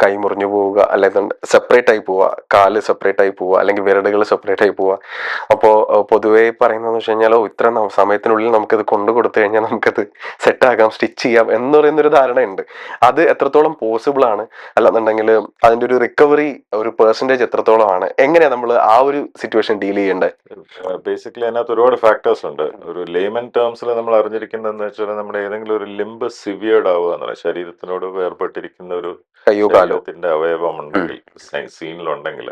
കൈ മുറിഞ്ഞു പോവുക, അല്ലെങ്കിൽ സെപ്പറേറ്റ് ആയി പോവുക, കാല് സെപ്പറേറ്റ് ആയി പോവുക, അല്ലെങ്കിൽ വിരലുകൾ സെപ്പറേറ്റ് ആയി പോവുക. അപ്പോൾ പൊതുവേ പറയുന്നതെന്ന് വെച്ച് കഴിഞ്ഞാൽ, ഇത്ര സമയത്തിനുള്ളിൽ നമുക്കത് കൊണ്ടു കൊടുത്തു കഴിഞ്ഞാൽ നമുക്കത് സെറ്റ് ആക്കാം, സ്റ്റിച്ച് ചെയ്യാം എന്ന് പറയുന്നൊരു ധാരണയുണ്ട്. അത് എത്രത്തോളം പോസിബിൾ ആണ്? അല്ലെന്നുണ്ടെങ്കിൽ അതിന്റെ ഒരു റിക്കവറി ഒരു പെർസെൻറ്റേജ് എത്രത്തോളം ആണ്? എങ്ങനെയാണ് നമ്മൾ ആ ഒരു സിറ്റുവേഷൻ ഡീൽ ചെയ്യേണ്ടത്? ബേസിക്കലി അതിനകത്ത് ഒരുപാട് ഫാക്ടേഴ്സ് ഉണ്ട്. ഒരു ലേമൻ ടേംസിൽ നമ്മൾ അറിഞ്ഞിരിക്കുന്നതെന്ന് വെച്ചാൽ നമ്മുടെ ഏതെങ്കിലും ഒരു ലിംബ് സിവിയേർഡ് ആവുക എന്നല്ല, ശരീരത്തിനോട് വേർപെട്ടിരിക്കുന്ന ഒരു കയ്യോ കാലോ? ശരീരത്തിന്റെ അവയവം ഉണ്ടെങ്കിൽ, സീനിലുണ്ടെങ്കിൽ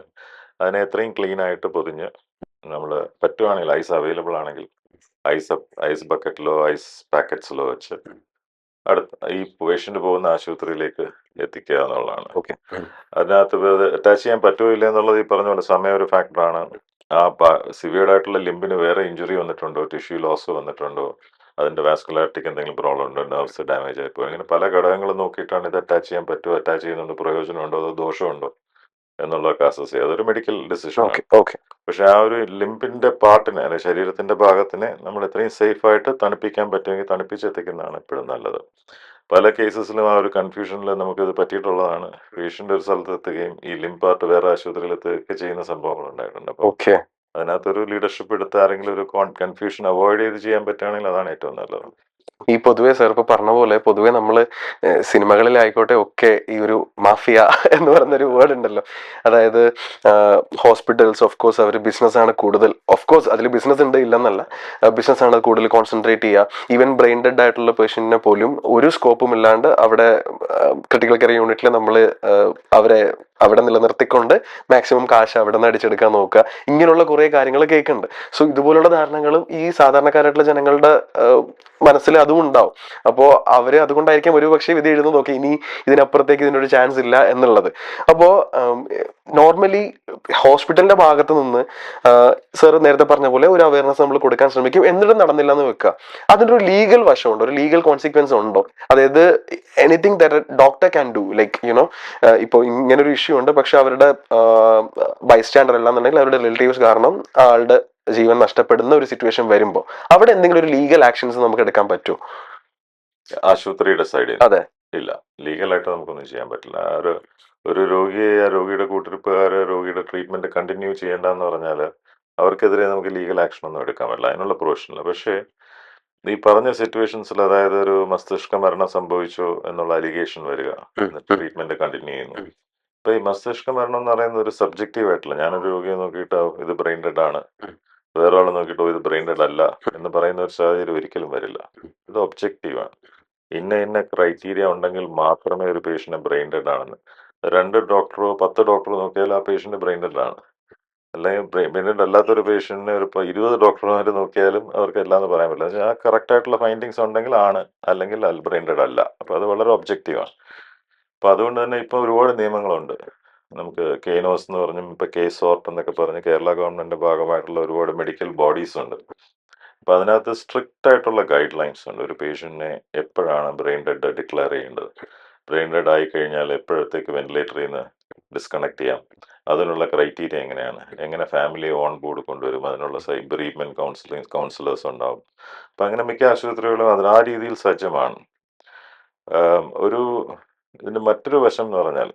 അതിനെ എത്രയും ക്ലീൻ ആയിട്ട് പൊതിഞ്ഞ് നമ്മൾ പറ്റുവാണെങ്കിൽ, ഐസ് അവൈലബിൾ ആണെങ്കിൽ ഐസ് ബക്കറ്റിലോ ഐസ് പാക്കറ്റ്സിലോ വെച്ച് ഈ പേഷ്യന്റ് പോകുന്ന ആശുപത്രിയിലേക്ക് എത്തിക്കുക എന്നുള്ളതാണ്. ഓക്കെ. അതിനകത്ത് അറ്റാച്ച് ചെയ്യാൻ പറ്റുമോ ഇല്ല എന്നുള്ളത് ഈ പറഞ്ഞ പോലെ സമയം ഒരു ഫാക്ടറാണ്. ആ സിവിയർഡ് ആയിട്ടുള്ള ലിംബിന് വേറെ ഇഞ്ചുറി വന്നിട്ടുണ്ടോ, ടിഷ്യൂ ലോസ് വന്നിട്ടുണ്ടോ, അതിന്റെ വാസ്കുലാരിറ്റിക്ക് എന്തെങ്കിലും പ്രോബ്ലം ഉണ്ടോ, നെർവ്സ് ഡാമേജ് ആയിപ്പോ, ഇങ്ങനെ പല ഘടകങ്ങളും നോക്കിയിട്ടാണ് ഇത് അറ്റാച്ച് ചെയ്യാൻ പറ്റുമോ, അറ്റാച്ച് ചെയ്യുന്നുണ്ട് പ്രയോജനമുണ്ടോ അതോ ദോഷമുണ്ടോ എന്നുള്ളതൊക്കെ അസസ് ചെയ്യുക. അതൊരു മെഡിക്കൽ ഡിസിഷനാണ്. ഓക്കെ. ഓക്കെ. പക്ഷെ ആ ഒരു ലിംബിന്റെ പാർട്ടിനെ അല്ലെ ശരീരത്തിന്റെ ഭാഗത്തിനെ നമ്മൾ എത്രയും സേഫ് ആയിട്ട് തണുപ്പിക്കാൻ പറ്റുമെങ്കിൽ തണുപ്പിച്ചെത്തിക്കുന്നതാണ് എപ്പോഴും നല്ലത്. പല കേസസിലും ആ ഒരു കൺഫ്യൂഷനിൽ നമുക്കിത് പറ്റിയിട്ടുള്ളതാണ്. പേഷ്യന്റ് ഒരു സ്ഥലത്ത് എത്തുകയും ഈ ലിംബ് പാർട്ട് വേറെ ആശുപത്രിയിൽ എത്തുകയൊക്കെ ചെയ്യുന്ന സംഭവങ്ങൾ ഉണ്ടായിട്ടുണ്ട്. അപ്പം ഓക്കെ. അതിനകത്തൊരു ലീഡർഷിപ്പ് എടുത്ത് ആരെങ്കിലും ഒരു കൺഫ്യൂഷൻ അവോയ്ഡ് ചെയ്ത് ചെയ്യാൻ പറ്റുകയാണെങ്കിൽ അതാണ് ഏറ്റവും നല്ലത്. ഈ പൊതുവെ സാർ ഇപ്പൊ പറഞ്ഞ പോലെ പൊതുവെ നമ്മൾ സിനിമകളിലായിക്കോട്ടെ ഒക്കെ ഈ ഒരു മാഫിയ എന്ന് പറയുന്നൊരു വേർഡ് ഉണ്ടല്ലോ. അതായത് ഹോസ്പിറ്റൽസ് ഓഫ് കോഴ്സ് അവർ ബിസിനസ് ആണ് കൂടുതൽ, ഓഫ് കോഴ്സ് അതിൽ ബിസിനസ് ഉണ്ട് ഇല്ലെന്നല്ല, ബിസിനസ് ആണ് കൂടുതൽ കോൺസെൻട്രേറ്റ് ചെയ്യുക. ഈവൻ ബ്രെയിൻ ഡെഡ് ആയിട്ടുള്ള പേഷ്യന്റിനെ പോലും ഒരു സ്കോപ്പും ഇല്ലാണ്ട് അവിടെ ക്രിട്ടിക്കൽ കെയർ യൂണിറ്റിൽ നമ്മൾ അവരെ അവിടെ നിലനിർത്തിക്കൊണ്ട് മാക്സിമം കാശ് അവിടെ നിന്ന് അടിച്ചെടുക്കാൻ നോക്കുക. ഇങ്ങനെയുള്ള കുറേ കാര്യങ്ങൾ കേൾക്കുന്നുണ്ട്. സോ ഇതുപോലുള്ള ധാരണകളും ഈ സാധാരണക്കാരായിട്ടുള്ള ജനങ്ങളുടെ മനസ്സിൽ അതും ഉണ്ടാവും. അപ്പോൾ അവര് അതുകൊണ്ടായിരിക്കും ഒരു പക്ഷേ ഇത് എഴുതുന്നത് നോക്കി ഇനി ഇതിനപ്പുറത്തേക്ക് ഇതിനൊരു ചാൻസ് ഇല്ല എന്നുള്ളത്. അപ്പോൾ നോർമലി ഹോസ്പിറ്റലിന്റെ ഭാഗത്ത് നിന്ന് സാർ നേരത്തെ പറഞ്ഞ പോലെ ഒരു അവയർനെസ് നമ്മൾ കൊടുക്കാൻ ശ്രമിക്കും, എന്നിട്ടും നടന്നില്ല എന്ന് വെക്കുക. അതിൻ്റെ ഒരു ലീഗൽ വശമുണ്ടോ, ഒരു ലീഗൽ കോൺസിക്വൻസ് ഉണ്ടോ? അതായത് anything that doctor can do, like you know ഇപ്പോൾ ഇങ്ങനൊരു ഇഷ്യൂ ഉണ്ട്, പക്ഷെ അവരുടെ ബൈസ്റ്റാൻഡർ അല്ലാന്നുണ്ടെങ്കിൽ അവരുടെ റിലേറ്റീവ്സ് കാരണം ആളുടെ ജീവൻ നഷ്ടപ്പെടുന്ന ഒരു സിറ്റുവേഷൻ വരുമ്പോൾ അവിടെ എന്തെങ്കിലും ഒരു ലീഗൽ ആക്ഷൻസ് നമുക്ക് എടുക്കാൻ പറ്റുമോ? ആശുപത്രിയുടെ സൈഡിൽ അതെ. ഇല്ല, ലീഗലായിട്ട് നമുക്കൊന്നും ചെയ്യാൻ പറ്റില്ല. ഒരു രോഗിയെ ആ രോഗിയുടെ കൂട്ടിരിപ്പുകാര് രോഗിയുടെ ട്രീറ്റ്മെന്റ് കണ്ടിന്യൂ ചെയ്യേണ്ടെന്ന് പറഞ്ഞാൽ അവർക്കെതിരെ നമുക്ക് ലീഗൽ ആക്ഷൻ ഒന്നും എടുക്കാൻ പറ്റില്ല, അതിനുള്ള പ്രൊവിഷനില്ല. പക്ഷേ ഈ പറഞ്ഞ സിറ്റുവേഷൻസിൽ, അതായത് ഒരു മസ്തിഷ്ക മരണം സംഭവിച്ചു എന്നുള്ള അലിഗേഷൻ വരിക, എന്നിട്ട് ട്രീറ്റ്മെന്റ് കണ്ടിന്യൂ ചെയ്യുന്നു. ഇപ്പൊ ഈ മസ്തിഷ്ക മരണം എന്ന് പറയുന്നത് ഒരു സബ്ജക്റ്റീവ് ആയിട്ടില്ല. ഞാനൊരു രോഗിയെ നോക്കിയിട്ട് ഇത് ബ്രെയിൻ ഡെഡ് ആണ്, വേറെ ആളെ നോക്കിയിട്ട് ഇത് ബ്രെയിൻ ഡെഡ് അല്ല എന്ന് പറയുന്ന ഒരു സാഹചര്യം ഒരിക്കലും വരില്ല. ഇത് ഒബ്ജക്റ്റീവാണ്. ഇന്ന ക്രൈറ്റീരിയ ഉണ്ടെങ്കിൽ മാത്രമേ ഒരു പേഷ്യന്റ് ബ്രെയിൻ ഡെഡ് ആണെന്ന് 2 ഡോക്ടറോ 10 ഡോക്ടറോ നോക്കിയാൽ ആ പേഷ്യന്റ് ബ്രെയിൻ ഡെഡ് ആണ്. അല്ലെങ്കിൽ ബ്രെയിൻ ഡെഡ് അല്ലാത്തൊരു പേഷ്യന്റിനെ ഒരു 20 ഡോക്ടർമാർ നോക്കിയാലും അവർക്ക് എല്ലാം എന്ന് പറയാൻ പറ്റില്ല. ആ കറക്റ്റ് ആയിട്ടുള്ള ഫൈൻഡിങ്സ് ഉണ്ടെങ്കിൽ ആണ്, അല്ലെങ്കിൽ ബ്രെയിൻ ഡെഡ് അല്ല. അപ്പോൾ അത് വളരെ ഒബ്ജക്റ്റീവാണ്. അപ്പോൾ അതുകൊണ്ട് തന്നെ ഇപ്പോൾ ഒരുപാട് നിയമങ്ങളുണ്ട്. നമുക്ക് കെയ്നോസ് എന്ന് പറഞ്ഞും ഇപ്പോൾ കേസോർട്ട് എന്നൊക്കെ പറഞ്ഞ് കേരള ഗവൺമെന്റിന്റെ ഭാഗമായിട്ടുള്ള ഒരുപാട് മെഡിക്കൽ ബോഡീസ് ഉണ്ട്. അപ്പോൾ അതിനകത്ത് സ്ട്രിക്റ്റ് ആയിട്ടുള്ള ഗൈഡ് ലൈൻസ് ഉണ്ട്. ഒരു പേഷ്യന്റിനെ എപ്പോഴാണ് ബ്രെയിൻ ഡെഡ് ഡിക്ലെയർ ചെയ്യേണ്ടത്, ബ്രെയിൻ ഡെഡ് ആയി കഴിഞ്ഞാൽ എപ്പോഴത്തേക്ക് വെന്റിലേറ്ററിൽ നിന്ന് ഡിസ്കണക്ട് ചെയ്യാം, അതിനുള്ള ക്രൈറ്റീരിയ എങ്ങനെയാണ്, എങ്ങനെ ഫാമിലിയെ ഓൺ ബോർഡ് കൊണ്ടുവരും, അതിനുള്ള ബെറീവ്മെന്റ് കൗൺസിലേഴ്സ് ഉണ്ടാവും. അപ്പം അങ്ങനെ മിക്ക ആശുപത്രികളും ആ രീതിയിൽ സജ്ജമാണ്. ഒരു ഇതിന്റെ മറ്റൊരു വശം എന്ന് പറഞ്ഞാൽ,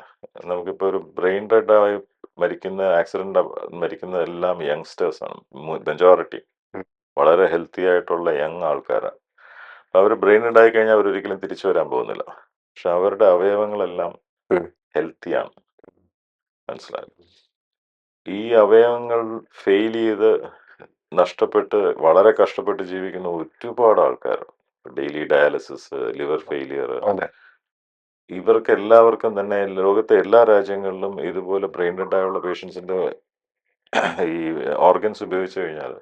നമുക്കിപ്പോൾ ഒരു ബ്രെയിൻ ഡെഡ് ആയി മരിക്കുന്ന എല്ലാം യങ്സ്റ്റേഴ്സ് ആണ്. മെജോറിറ്റി വളരെ ഹെൽത്തി ആയിട്ടുള്ള യങ് ആൾക്കാരാണ്. അവർ ബ്രെയിൻ ഡെഡ് ആയി കഴിഞ്ഞാൽ അവരൊരിക്കലും തിരിച്ചു വരാൻ പോകുന്നില്ല. പക്ഷെ അവരുടെ അവയവങ്ങളെല്ലാം ഹെൽത്തിയാണ്. മനസ്സിലായി? ഈ അവയവങ്ങൾ ഫെയിൽ ചെയ്ത് നഷ്ടപ്പെട്ട് വളരെ കഷ്ടപ്പെട്ട് ജീവിക്കുന്ന ഒരുപാട് ആൾക്കാർ, ഡെയിലി ഡയാലിസിസ്, ലിവർ ഫെയിലിയർ, ഇവർക്ക് എല്ലാവർക്കും തന്നെ ലോകത്തെ എല്ലാ രാജ്യങ്ങളിലും ഇതുപോലെ ബ്രെയിൻ ഡെഡ് ആയുള്ള പേഷ്യൻസിന്റെ ഈ ഓർഗൻസ് ഉപയോഗിച്ച് കഴിഞ്ഞാൽ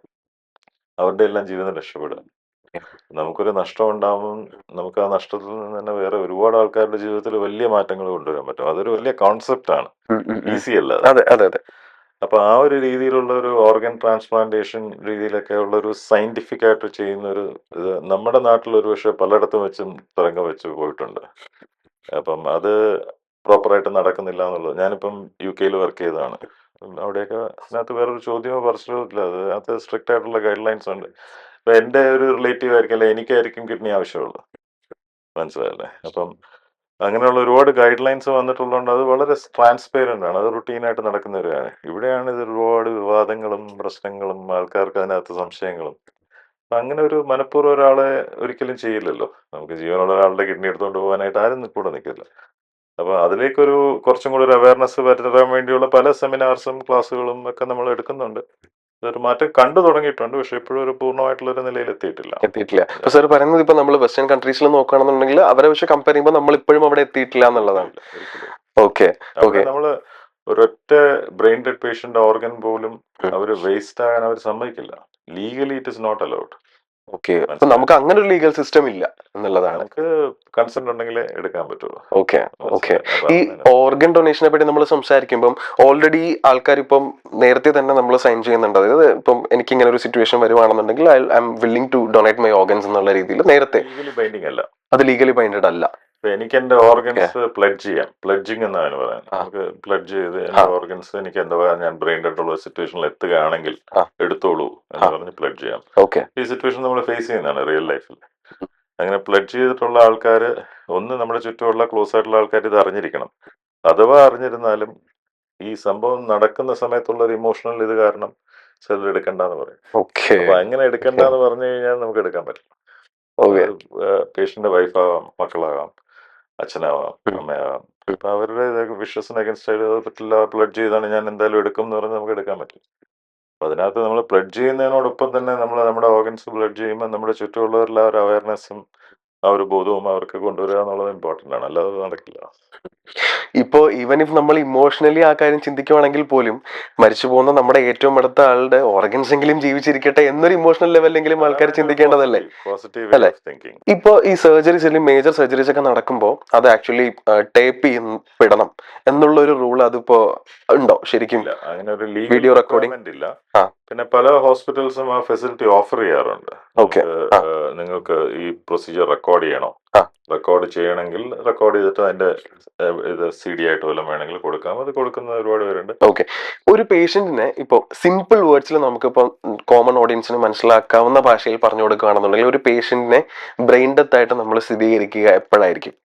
അവരുടെ എല്ലാം ജീവിതം രക്ഷപ്പെടും. നമുക്കൊരു നഷ്ടം ഉണ്ടാവും, നമുക്ക് ആ നഷ്ടത്തിൽ നിന്ന് തന്നെ വേറെ ഒരുപാട് ആൾക്കാരുടെ ജീവിതത്തിൽ വലിയ മാറ്റങ്ങൾ കൊണ്ടുവരാൻ പറ്റും. അതൊരു വലിയ കോൺസെപ്റ്റ് ആണ്, ഈസി അല്ല അത്. അതെ, അതെ, അതെ. അപ്പൊ ആ ഒരു രീതിയിലുള്ള ഒരു ഓർഗൻ ട്രാൻസ്പ്ലാന്റേഷൻ രീതിയിലൊക്കെ ഉള്ള ഒരു സയന്റിഫിക് ആയിട്ട് ചെയ്യുന്ന ഒരു ഇത് നമ്മുടെ നാട്ടിൽ ഒരു പക്ഷേ പലയിടത്തും വെച്ചും തരംഗം വെച്ച് പോയിട്ടുണ്ട്. അപ്പം അത് പ്രോപ്പറായിട്ട് നടക്കുന്നില്ല എന്നുള്ളത്. ഞാനിപ്പം UK വർക്ക് ചെയ്തതാണ്. അവിടെയൊക്കെ അതിനകത്ത് വേറൊരു ചോദ്യമോ പറച്ചിലോ ഇല്ല. അതിനകത്ത് സ്ട്രിക്റ്റ് ആയിട്ടുള്ള ഗൈഡ് ലൈൻസ് ഉണ്ട്. ഇപ്പൊ എൻ്റെ ഒരു റിലേറ്റീവ് ആയിരിക്കും, അല്ലെ എനിക്കായിരിക്കും കിഡ്നി ആവശ്യമുള്ളത്. മനസ്സിലായല്ലേ? അപ്പം അങ്ങനെയുള്ള ഒരുപാട് ഗൈഡ് ലൈൻസ് വന്നിട്ടുള്ളതുകൊണ്ട് അത് വളരെ ട്രാൻസ്പെയറന്റ് ആണ്. അത് റുട്ടീനായിട്ട് നടക്കുന്ന ഒരു കാര്യം. ഇവിടെയാണ് ഇത് ഒരുപാട് വിവാദങ്ങളും പ്രശ്നങ്ങളും ആൾക്കാർക്ക് അതിനകത്ത് സംശയങ്ങളും. അപ്പൊ അങ്ങനെ ഒരു മനഃപൂർവ്വം ഒരാളെ ഒരിക്കലും ചെയ്യില്ലല്ലോ. നമുക്ക് ജീവനുള്ള ഒരാളുടെ കിഡ്നി എടുത്തുകൊണ്ട് പോകാനായിട്ട് ആരും കൂടെ നിൽക്കില്ല. അപ്പൊ അതിലേക്കൊരു കുറച്ചും കൂടി ഒരു അവയർനെസ് വരുത്താൻ വേണ്ടിയുള്ള പല സെമിനാർസും ക്ലാസ്സുകളും ഒക്കെ നമ്മൾ എടുക്കുന്നുണ്ട്. ഇതൊരു മാറ്റം കണ്ടു തുടങ്ങിയിട്ടുണ്ട്. പക്ഷെ ഇപ്പോഴും ഒരു പൂർണ്ണമായിട്ടുള്ള ഒരു നിലയിൽ എത്തിയിട്ടില്ല. ഇപ്പൊ സാർ പറയുന്നത് ഇപ്പൊ നമ്മൾ വെസ്റ്റേൺ കൺട്രീസിൽ നോക്കുകയാണെന്നുണ്ടെങ്കിൽ അവരെ വെച്ച് കമ്പയർ ചെയ്യുമ്പോൾ നമ്മൾ ഇപ്പോഴും അവിടെ എത്തിയിട്ടില്ല എന്നുള്ളതാണ്. ഒരിക്കലും. ഓക്കെ. അവിടെ നമ്മള് ഒരൊറ്റ ബ്രെയിൻ ഡെഡ് പേഷ്യന്റ് ഓർഗൻ പോലും അവർ വേസ്റ്റ് ആകാൻ അവർ സമ്മതിക്കില്ല. Legally it is not allowed. Okay. അപ്പൊ മനസ്സിലായോ? നമുക്ക് അങ്ങനെ ഒരു ലീഗൽ സിസ്റ്റം ഇല്ല എന്നുള്ളതാണ്. നമുക്ക് കൺസെന്റ് ഉണ്ടെങ്കിലേ എടുക്കാൻ പറ്റുള്ളൂ. ഓക്കെ. ഓക്കെ. മനസ്സിലായോ? അപ്പൊ ഈ അങ്ങനെ ഓർഗൻ ഡൊണേഷനെ പറ്റി നമ്മൾ സംസാരിക്കുമ്പം ഓൾറെഡി ആൾക്കാർ ഇപ്പം നേരത്തെ തന്നെ നമ്മൾ സൈൻ ചെയ്യുന്നുണ്ട്. അതായത് ഇപ്പം എനിക്ക് ഇങ്ങനെ ഒരു സിറ്റുവേഷൻ വരുവാണെന്നുണ്ടെങ്കിൽ I am willing to donate my organs എന്നുള്ള രീതിയിൽ നേരത്തെ ലീഗലി ബൈൻഡിങ് അല്ല. അത് ലീഗലി ബൈൻഡഡ് അല്ല. ഇപ്പൊ എനിക്ക് എന്റെ ഓക്കെ. ഓർഗൻസ് പ്ലെഡ്ജ് ചെയ്യാം. പ്ലെഡ്ജിങ് എന്നാണ് പറയുന്നത്. ആ നമുക്ക് പ്ലെഡ്ജ് ചെയ്ത് ആ എന്റെ ഓർഗൻസ് എനിക്ക് എന്താ ഞാൻ ബ്രെയിൻ ഡെഡ് ഉള്ള സിറ്റുവേഷനിൽ എത്തുകയാണെങ്കിൽ ആ എടുത്തോളൂ ആ എന്ന് പറഞ്ഞ് പ്ലെഡ്ജ് ചെയ്യാം. ഓക്കെ. ഈ സിറ്റുവേഷൻ നമ്മൾ ഫേസ് ചെയ്യുന്നതാണ് റിയൽ ലൈഫിൽ. അങ്ങനെ പ്ലെഡ്ജ് ചെയ്തിട്ടുള്ള ആൾക്കാർ ഒന്ന് നമ്മുടെ ചുറ്റുമുള്ള ക്ലോസ് ആയിട്ടുള്ള ആൾക്കാർ ഇത് അറിഞ്ഞിരിക്കണം. അഥവാ അറിഞ്ഞിരുന്നാലും ഈ സംഭവം നടക്കുന്ന സമയത്തുള്ള ഒരു ഇമോഷണൽ ഇത് കാരണം ചിലർ എടുക്കണ്ടെന്ന് പറയും. ഓക്കെ. അപ്പൊ അങ്ങനെ എടുക്കണ്ടെന്ന് പറഞ്ഞു കഴിഞ്ഞാൽ നമുക്ക് എടുക്കാൻ പറ്റില്ല. ഓക്കെ. അത് പേഷ്യന്റെ വൈഫാവാം, മക്കളാകാം, അച്ഛനാവാം, ഉം. അമ്മയാവാം. ഉം. അപ്പൊ അവരുടെ വിഷസിന് അഗൻസ്റ്റ് ആയിട്ട് അത് പറ്റില്ല, പ്ലഡ് ചെയ്താണ് ഞാൻ എന്തായാലും എടുക്കും എന്ന് പറഞ്ഞ് നമുക്ക് എടുക്കാൻ പറ്റും. അപ്പൊ അതിനകത്ത് നമ്മൾ പ്ലഡ് ചെയ്യുന്നതിനോടൊപ്പം തന്നെ നമ്മൾ നമ്മുടെ ഓർഗൻസ് പ്ലഡ് ചെയ്യുമ്പോൾ നമ്മുടെ ചുറ്റുമുള്ളവരെല്ലാം ഒരു അവയർനെസ്സും ആ ഒരു ബോധവും അവർക്ക് കൊണ്ടുവരിക എന്നുള്ളത് ഇമ്പോർട്ടൻ്റ് ആണ്. അല്ലാതെ അത് നടക്കില്ല. ഇപ്പോ ഈവൻ ഇഫ് നമ്മൾ ഇമോഷണലി ആ കാര്യം ചിന്തിക്കുവാണെങ്കിൽ പോലും മരിച്ചു പോകുന്ന നമ്മുടെ ഏറ്റവും അടുത്ത ആളുടെ ഓർഗൻസ് എങ്കിലും ജീവിച്ചിരിക്കട്ടെ എന്നൊരു ഇമോഷണൽ ലെവലെങ്കിലും ആൾക്കാർ അതാണ് അതിന്റെ ഒരു ചിന്തിക്കേണ്ടതല്ലേ? പോസിറ്റീവ് വേ അല്ലെ? Of thinking. ഇപ്പൊ ഈ സർജറീസ് അല്ലെങ്കിൽ മേജർ സർജറീസ് ഒക്കെ നടക്കുമ്പോൾ അത് ആക്ച്വലി ടേപ്പ് ചെയ്യപ്പെടണം എന്നുള്ള ഒരു റൂൾ അതിപ്പോ ഉണ്ടോ ശരിക്കും? ഇല്ല, അങ്ങനെ ഒരു ലീഗൽ വീഡിയോ റെക്കോർഡിംഗ്. റിക്വയർമെന്റ് ഇല്ല. ആ പിന്നെ പല ഹോസ്പിറ്റൽസും ആ ഫെസിലിറ്റി ഓഫർ ചെയ്യാറുണ്ട്. ഓക്കെ. നമുക്ക് ആ നിങ്ങൾക്ക് ഈ പ്രൊസീജിയർ റെക്കോർഡ് ചെയ്യണോ? ആ റെക്കോർഡ് ചെയ്യണമെങ്കിൽ റെക്കോർഡ് ചെയ്തിട്ട് അതിന്റെ ഇത് CD ആയിട്ട് വല്ലതും വേണമെങ്കിൽ കൊടുക്കാം. അത് കൊടുക്കുന്ന ഒരുപാട് പേരുണ്ട്. ഓക്കെ. ഒരു പേഷ്യന്റിനെ ഇപ്പോൾ സിമ്പിൾ വേർഡ്സിൽ നമുക്കിപ്പോൾ കോമൺ ഓഡിയൻസിന് മനസ്സിലാക്കാവുന്ന ഭാഷയിൽ പറഞ്ഞു കൊടുക്കുകയാണെന്നുണ്ടെങ്കിൽ ഒരു പേഷ്യന്റിനെ ബ്രെയിൻ ഡെത്ത് ആയിട്ട് നമ്മൾ സ്ഥിരീകരിക്കുക എപ്പോഴായിരിക്കും?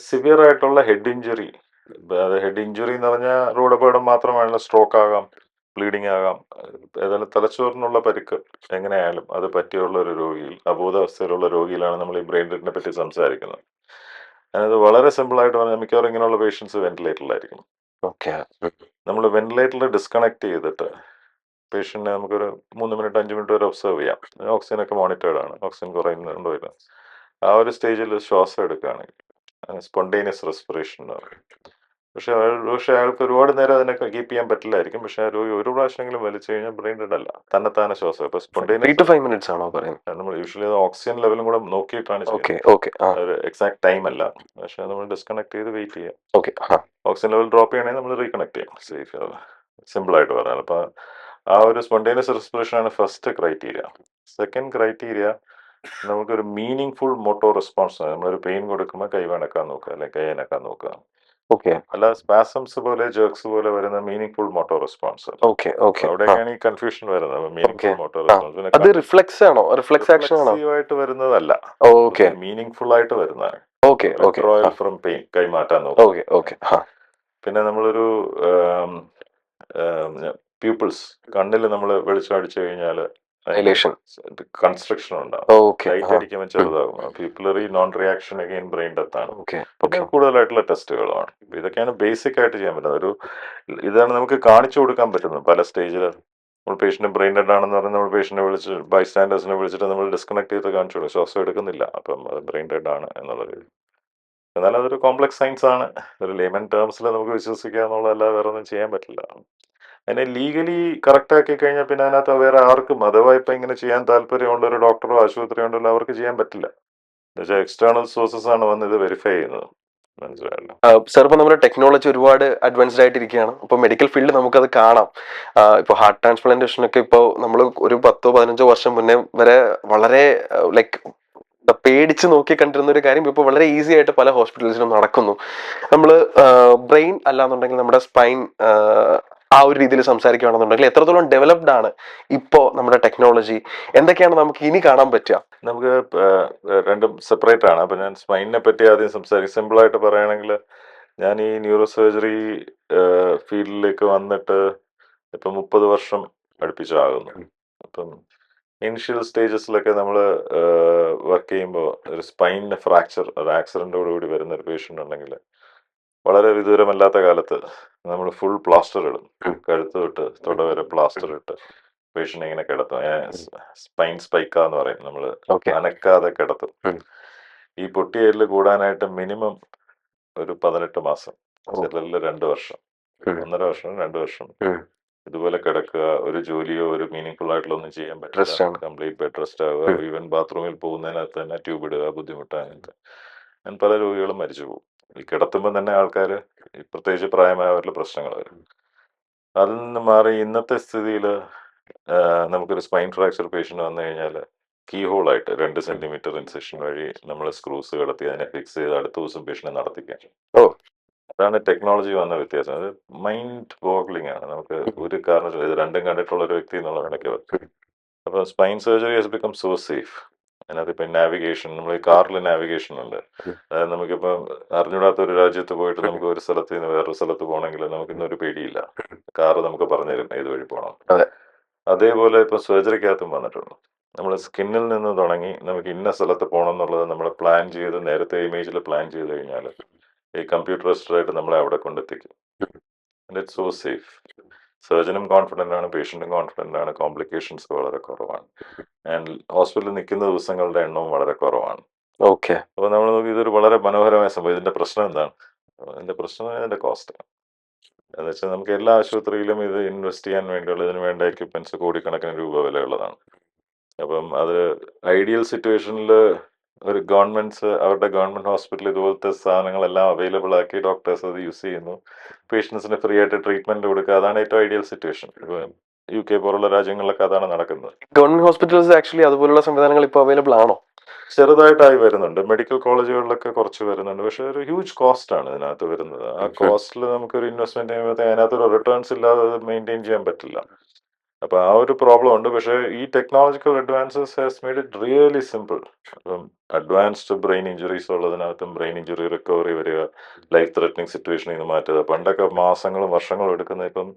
സിവിയർ ആയിട്ടുള്ള ഹെഡ് ഇഞ്ചുറി. ഹെഡ് ഇഞ്ചുറി എന്ന് പറഞ്ഞാൽ റോഡ് അപകടം മാത്രമല്ല, സ്ട്രോക്ക് ആകാം, ബ്ലീഡിംഗ് ആകാം, ഏതായാലും തലച്ചോറിനുള്ള പരിക്ക് എങ്ങനെയായാലും അത് പറ്റിയുള്ള ഒരു രോഗിയിൽ, അബോധാവസ്ഥയിലുള്ള രോഗിയിലാണ് നമ്മൾ ഈ ബ്രെയിൻ ഡെത്തിനെ പറ്റി സംസാരിക്കുന്നത്. അത് വളരെ സിമ്പിൾ ആയിട്ട് പറഞ്ഞാൽ മിക്കവാറും ഇങ്ങനെയുള്ള പേഷ്യൻസ് വെന്റിലേറ്ററിലായിരിക്കും. ഓക്കെ. നമ്മൾ വെന്റിലേറ്ററിൽ ഡിസ്കണക്ട് ചെയ്തിട്ട് പേഷ്യന്റിനെ നമുക്കൊരു 3 മിനിറ്റ് 5 മിനിറ്റ് വരെ ഒബ്സർവ് ചെയ്യാം. ഓക്സിജൻ ഒക്കെ മോണിറ്റേർഡ് ആണ്. ഓക്സിജൻ കുറയുന്നുണ്ടോ ഇല്ല. ആ ഒരു സ്റ്റേജിൽ ശ്വാസം എടുക്കുകയാണെങ്കിൽ സ്പോണ്ടേനിയസ് റെസ്പിറേഷൻ എന്ന് പറയും. പക്ഷെ അയാൾക്ക് ഒരുപാട് നേരം അതിനൊക്കെ കീപ്പ് ചെയ്യാൻ പറ്റില്ലായിരിക്കും. പക്ഷെ ആ രോഗി ഒരു പ്രാവശ്യമെങ്കിലും വലിച്ചു കഴിഞ്ഞാൽ ബ്രെയിൻ ഡെഡ് അല്ല, തന്നെത്താനെ ശ്വാസം. ഇപ്പൊ 3 to സ്പോണ്ടേനിയസ് 5 minutes ആണോ പറയുന്നത്? നമ്മൾ യൂഷ്വലി ഓക്സിജൻ ലെവലും കൂടെ നോക്കിയിട്ടാണ് ഓക്കെ. ചെയ്യുന്നത്. ഓക്കെ. ആ ഒരു എക്സാക്ട് ടൈം അല്ല. പക്ഷെ നമ്മൾ ഡിസ്കണക്ട് ചെയ്ത് വെയിറ്റ് ചെയ്യാം. ഓക്കെ. ആ ഓക്സിജൻ ലെവൽ ഡ്രോപ്പ് ചെയ്യണമെങ്കിൽ നമ്മൾ റീകണക്ട് ചെയ്യാം. സേഫ് സിമ്പിൾ ആയിട്ട് പറഞ്ഞാൽ. അപ്പൊ ആ ഒരു സ്പോണ്ടേനിയസ് റെസ്പിറേഷൻ ആണ് ഫസ്റ്റ് ക്രൈറ്റീരിയ. സെക്കൻഡ് ക്രൈറ്റീരിയ നമുക്കൊരു മീനിങ് ഫുൾ മോട്ടോർ റെസ്പോൺസ്. നമ്മളൊരു പെയിൻ കൊടുക്കുമ്പോൾ കൈ വണക്കാൻ നോക്കുക, അല്ലെങ്കിൽ കൈ അനക്കാൻ നോക്കുക. ഓക്കെ. അല്ല സ്പാസംസ് പോലെ ജേർക്സ് പോലെ വരുന്ന meaning full motor response. Okay. Okay. ആ അവിടെയൊക്കെയാണ് ഈ കൺഫ്യൂഷൻ വരുന്നത്. Meaning okay. ഫുൾ മോട്ടോർ ആ റെസ്പോൺസ് അത് റിഫ്ലെക്സ് ആണോ? റിഫ്ലെക്സ് ആക്ഷൻ ആണോ? റിഫ്ലെക്സീവ് ആയിട്ട് വരുന്നതല്ല. ഓക്കെ. മീനിങ് ഫുൾ ആയിട്ട് വരുന്നതാണ്. ഓക്കെ. ഓക്കെ. വിത്ഡ്രോയൽ ആ ഫ്രം പെയിൻ, കൈ മാറ്റാൻ നോക്കുക. ഓക്കെ. ഓക്കെ. ആ പിന്നെ നമ്മളൊരു പ്യൂപ്പിൾസ്, കണ്ണിൽ നമ്മൾ വെളിച്ചം അടിച്ചു കഴിഞ്ഞാൽ ഡൈലേഷൻ. കൺസ്ട്രക്ഷൻ ഉണ്ടാകും. ഓക്കെ. ലൈറ്റ് ആ അടിക്കുമ്പോൾ ചെറുതാകും. Pupillary non reaction again brain death ആണ്. ഓക്കെ. പിന്നെ ഓക്കെ. കൂടുതലായിട്ടുള്ള ടെസ്റ്റുകളാണ്. ഇതൊക്കെയാണ് ബേസിക് ആയിട്ട് ചെയ്യാൻ പറ്റുന്നത്. ഇതാണ് നമുക്ക് കാണിച്ചു കൊടുക്കാൻ പറ്റുന്നത് പല സ്റ്റേജിൽ. നമ്മൾ പേഷ്യന്റ് ബ്രെയിൻ ഡെഡ് ആണെന്ന് പറഞ്ഞ് നമ്മൾ പേഷ്യന്റിനെ വിളിച്ച് ബൈസ്റ്റാൻഡേഴ്സിനെ വിളിച്ചിട്ട് നമ്മൾ ഡിസ്കണക്ട് ചെയ്ത് കാണിച്ചു കൊടുക്കും. ശ്വാസം എടുക്കുന്നില്ല, അപ്പം അത് ബ്രെയിൻ ഡെഡ് ആണ് എന്നുള്ളത്. എന്നാൽ അതൊരു കോംപ്ലക്സ് സയൻസ് ആണ്. ഒരു ലേമൻ ടേംസിൽ നമുക്ക് വിശ്വസിക്കുക എന്നുള്ളതല്ലാതെ വേറെ ഒന്നും ചെയ്യാൻ പറ്റില്ല. അതിനെ ലീഗലി കറക്റ്റ് ആക്കി കഴിഞ്ഞാൽ പിന്നെ അതിനകത്ത് വേറെ ആർക്കും അഥവാ ഇപ്പം ഇങ്ങനെ ചെയ്യാൻ താല്പര്യമുള്ള ഒരു ഡോക്ടറോ ആശുപത്രിയോ ഉണ്ടല്ലോ അവർക്ക് ചെയ്യാൻ പറ്റില്ല. എന്നുവെച്ചാൽ എക്സ്റ്റേണൽ സോഴ്സസ് ആണ് വന്ന് ഇത് വെരിഫൈ ചെയ്യുന്നത്. മനസ്സിലായല്ലോ? സാർ ഇപ്പോൾ നമ്മുടെ ടെക്നോളജി ഒരുപാട് അഡ്വാൻസ്ഡ് ആയിട്ടിരിക്കുകയാണ്. ഇപ്പോൾ മെഡിക്കൽ ഫീൽഡ് നമുക്കത് കാണാം. ഇപ്പോൾ ഹാർട്ട് ട്രാൻസ്പ്ലാന്റേഷൻ ഒക്കെ ഇപ്പോൾ നമ്മൾ ഒരു 10-15 വർഷം മുന്നേ വരെ വളരെ ലൈക്ക് പേടിച്ച് നോക്കി കണ്ടിരുന്ന ഒരു കാര്യം ഇപ്പോൾ വളരെ ഈസി ആയിട്ട് പല ഹോസ്പിറ്റൽസിലും നടക്കുന്നു. നമ്മൾ ബ്രെയിൻ അല്ലാന്നുണ്ടെങ്കിൽ നമ്മുടെ സ്പൈൻ ആ ഒരു രീതിയിൽ സംസാരിക്കുകയാണെന്നുണ്ടെങ്കിൽ എത്രത്തോളം ഡെവലപ്ഡ് ആണ് ഇപ്പോൾ നമ്മുടെ ടെക്നോളജി, എന്തൊക്കെയാണ് നമുക്ക് ഇനി കാണാൻ പറ്റുക? നമുക്ക് രണ്ടും സെപ്പറേറ്റ് ആണ്. അപ്പം ഞാൻ സ്പൈനിനെ പറ്റി ആദ്യം സംസാരിക്കും. സിമ്പിളായിട്ട് പറയുകയാണെങ്കിൽ ഞാൻ ഈ ന്യൂറോ സർജറി ഫീൽഡിലേക്ക് വന്നിട്ട് ഇപ്പം 30 വർഷം അടുപ്പിച്ചാകുന്നു. അപ്പം ഇനിഷ്യൽ സ്റ്റേജസിലൊക്കെ നമ്മൾ വർക്ക് ചെയ്യുമ്പോൾ ഒരു സ്പൈനിന് ഫ്രാക്ചർ, ഒരു ആക്സിഡൻറ്റോടുകൂടി വരുന്ന ഒരു പേഷ്യൻ്റ് ഉണ്ടെങ്കിൽ വളരെ വിദൂരമല്ലാത്ത കാലത്ത് നമ്മൾ ഫുൾ പ്ലാസ്റ്റർ ഇടും. കഴുത്ത് തൊട്ട് തൊട വരെ പ്ലാസ്റ്റർ ഇട്ട് പേഷ്യൻ്റ് ഇങ്ങനെ കിടത്തും. സ്പൈൻ സ്പൈക്ക എന്ന് പറയും. നമ്മൾ ഓക്കെ. അനക്കാതെ കിടത്തും. ഈ പൊട്ടിയ എല്ല് കൂടാനായിട്ട് മിനിമം ഒരു 18 മാസം, ചിലരിൽ 2 വർഷം, 1.5 വർഷം, 2 വർഷം ഇതുപോലെ കിടക്കുക, ഒരു ജോലിയോ ഒരു മീനിങ് ആയിട്ടുള്ള ഒന്നും ചെയ്യാൻ പറ്റില്ല, റെസ്റ്റ് ആണ്. കംപ്ലീറ്റ് ബെഡ് റെസ്റ്റ് ആവുക, ഈവൻ ബാത്റൂമിൽ പോകുന്നതിനകത്ത് തന്നെ ട്യൂബ് ഇടുക, ബുദ്ധിമുട്ട് അങ്ങനത്തെ. ഞാൻ പല രോഗികളും മരിച്ചു പോകും ഈ കിടത്തുമ്പോൾ തന്നെ. ആൾക്കാർ പ്രത്യേകിച്ച് പ്രായമായവരുടെ പ്രശ്നങ്ങൾ വരും. അതിൽ നിന്ന് മാറി ഇന്നത്തെ സ്ഥിതിയിൽ നമുക്കൊരു സ്പൈൻ ഫ്രാക്ചർ പേഷ്യൻ്റ് വന്നു കഴിഞ്ഞാൽ കീ ഹോളായിട്ട് 2 സെന്റിമീറ്റർ ഇൻസെഷൻ വഴി നമ്മൾ സ്ക്രൂസ് കടത്തി അതിനെ ഫിക്സ് ചെയ്ത് അടുത്ത ദിവസം പേഷ്യനെ നടത്തിക്കാൻ. ഓ. അതാണ് ടെക്നോളജി വന്ന വ്യത്യാസം. അത് മൈൻഡ് ബോഗ്ലിംഗ് ആണ്. നമുക്ക് ഒരു കാരണവശാലും ഇത് രണ്ടും കണ്ടിട്ടുള്ള ഒരു വ്യക്തി എന്നുള്ള നിലയ്ക്ക്. അപ്പോൾ spine surgery has become so safe. അതിനകത്ത് ഇപ്പം നാവിഗേഷൻ, നമ്മൾ ഈ കാറിൽ നാവിഗേഷൻ ഉണ്ട്. അതായത് നമുക്കിപ്പം അറിഞ്ഞൂടാത്ത ഒരു രാജ്യത്ത് പോയിട്ട് നമുക്ക് ഒരു സ്ഥലത്ത് നിന്ന് വേറൊരു സ്ഥലത്ത് പോകണമെങ്കിൽ നമുക്കിന്നൊരു പേടിയില്ല. കാറ് നമുക്ക് പറഞ്ഞു തരും ഏത് വഴി പോകണം. അതെ. അതേപോലെ ഇപ്പം സർജറിക്കകത്തും വന്നിട്ടുണ്ട്. നമ്മൾ സ്കിന്നിൽ നിന്ന് തുടങ്ങി നമുക്ക് ഇന്ന സ്ഥലത്ത് പോകണം എന്നുള്ളത് നമ്മൾ പ്ലാൻ ചെയ്ത് നേരത്തെ ഇമേജിൽ പ്ലാൻ ചെയ്ത് കഴിഞ്ഞാൽ ഈ കമ്പ്യൂട്ടറൈസ്ഡ് ആയിട്ട് നമ്മളെ അവിടെ കൊണ്ടെത്തിക്കും. And it's so safe. സർജനും കോൺഫിഡൻ്റ് ആണ്, പേഷ്യൻറ്റും കോൺഫിഡൻ്റ് ആണ്, കോംപ്ലിക്കേഷൻസ് വളരെ കുറവാണ്, ആൻഡ് ഹോസ്പിറ്റലിൽ നിൽക്കുന്ന ദിവസങ്ങളുടെ എണ്ണവും വളരെ കുറവാണ്. ഓക്കെ. അപ്പോൾ നമ്മൾ നോക്കി ഇതൊരു വളരെ മനോഹരമായ സംഭവം. ഇതിൻ്റെ പ്രശ്നം എന്താണ്? ഇതിൻ്റെ പ്രശ്നം ഇതിൻ്റെ കോസ്റ്റാണ്. എന്ന് വെച്ചാൽ നമുക്ക് എല്ലാ ആശുപത്രിയിലും ഇത് ഇൻവെസ്റ്റ് ചെയ്യാൻ വേണ്ടിയുള്ള ഇതിന് വേണ്ട എക്യുപ്മെൻറ്റ്സ് കോടിക്കണക്കിന് രൂപ വിലയുള്ളതാണ്. അപ്പം അത് ഐഡിയൽ സിറ്റുവേഷനിൽ ഒരു ഗവൺമെൻറ്റ്സ് അവരുടെ ഗവൺമെൻറ് ഹോസ്പിറ്റൽ ഇതുപോലത്തെ സാധനങ്ങളെല്ലാം അവൈലബിൾ ആക്കി ഡോക്ടേഴ്സ് അത് യൂസ് ചെയ്യുന്നു, പേഷ്യൻസിന് ഫ്രീ ആയിട്ട് ട്രീറ്റ്മെൻറ്റ് കൊടുക്കുക. അതാണ് ഏറ്റവും ഐഡിയൽ സിറ്റുവേഷൻ. ഇപ്പം UK പോലുള്ള രാജ്യങ്ങളിലൊക്കെ അതാണ് നടക്കുന്നത്. ഗവൺമെന്റ് ഹോസ്പിറ്റൽസ് ആക്ച്വലി അതുപോലുള്ള സംവിധാനങ്ങൾ ഇപ്പോൾ അവൈലബിൾ ആണോ? ചെറുതായിട്ടായി വരുന്നുണ്ട്. മെഡിക്കൽ കോളേജുകളിലൊക്കെ കുറച്ച് വരുന്നുണ്ട്. പക്ഷേ ഒരു ഹ്യൂജ് കോസ്റ്റാണ് ഇതിനകത്ത് വരുന്നത്. ആ കോസ്റ്റിൽ നമുക്കൊരു ഇൻവെസ്റ്റ്മെൻറ്റ് ചെയ്യുമ്പോഴത്തേക്ക് അതിനകത്തൊരു റിട്ടേൺസ് ഇല്ലാതെ അത് മെയിൻറ്റെയിൻ ചെയ്യാൻ പറ്റില്ല. അപ്പോൾ ആ ഒരു പ്രോബ്ലം ഉണ്ട്. പക്ഷേ ഈ technological advances has made it really simple. അപ്പം അഡ്വാൻസ്ഡ് ബ്രെയിൻ ഇഞ്ചുറീസ് ഉള്ളതിനകത്തും ബ്രെയിൻ ഇഞ്ചുറി റിക്കവറി വരിക, ലൈഫ് ത്രെറ്റനിങ് സിറ്റുവേഷനിൽ നിന്ന് മാറ്റുക. പണ്ടൊക്കെ മാസങ്ങളും വർഷങ്ങളും എടുക്കുന്ന ഇപ്പം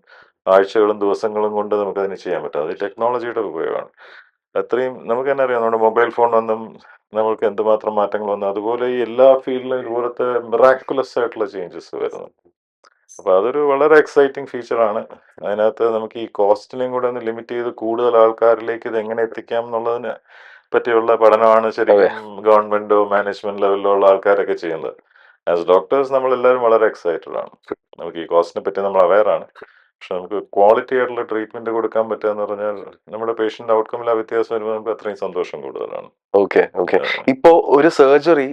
ആഴ്ചകളും ദിവസങ്ങളും കൊണ്ട് നമുക്കതിന് ചെയ്യാൻ പറ്റും. അത് ടെക്നോളജിയുടെ ഉപയോഗമാണ്. അത്രയും നമുക്ക് തന്നെ അറിയാം, നമ്മുടെ മൊബൈൽ ഫോൺ വന്നും നമ്മൾക്ക് എന്തുമാത്രം മാറ്റങ്ങൾ വന്നു. അതുപോലെ ഈ എല്ലാ ഫീൽഡിലും ഇതുപോലത്തെ മിറാക്കുലസ് ആയിട്ടുള്ള ചേഞ്ചസ് വരുന്നു. അപ്പോൾ അതൊരു വളരെ എക്സൈറ്റിംഗ് ഫീച്ചറാണ്. അതിനകത്ത് നമുക്ക് ഈ കോസ്റ്റിനെയും കൂടെ ഒന്ന് ലിമിറ്റ് ചെയ്ത് കൂടുതൽ ആൾക്കാരിലേക്ക് ഇത് എങ്ങനെ എത്തിക്കാം എന്നുള്ളതിന് പറ്റിയുള്ള പഠനമാണ് ശരിക്കും ഗവൺമെൻറ്റോ മാനേജ്മെൻറ്റ് ലെവലിലോ ഉള്ള ആൾക്കാരൊക്കെ ചെയ്യുന്നത്. ആസ് ഡോക്ടേഴ്സ് നമ്മളെല്ലാവരും വളരെ എക്സൈറ്റഡ് ആണ്. നമുക്ക് ഈ കോസ്റ്റിനെ പറ്റി നമ്മൾ അവെയറാണ്. പക്ഷെ നമുക്ക് ക്വാളിറ്റി ആയിട്ടുള്ള ട്രീറ്റ്മെൻറ്റ് കൊടുക്കാൻ പറ്റുക എന്ന് പറഞ്ഞാൽ നമ്മുടെ പേഷ്യൻ്റ് ഔട്ട്കമ്മിൽ ആ വ്യത്യാസം വരുമ്പോൾ നമുക്ക് അത്രയും സന്തോഷം കൂടുതലാണ്. ഓക്കെ. ഓക്കെ. ഇപ്പോ ഒരു സർജറി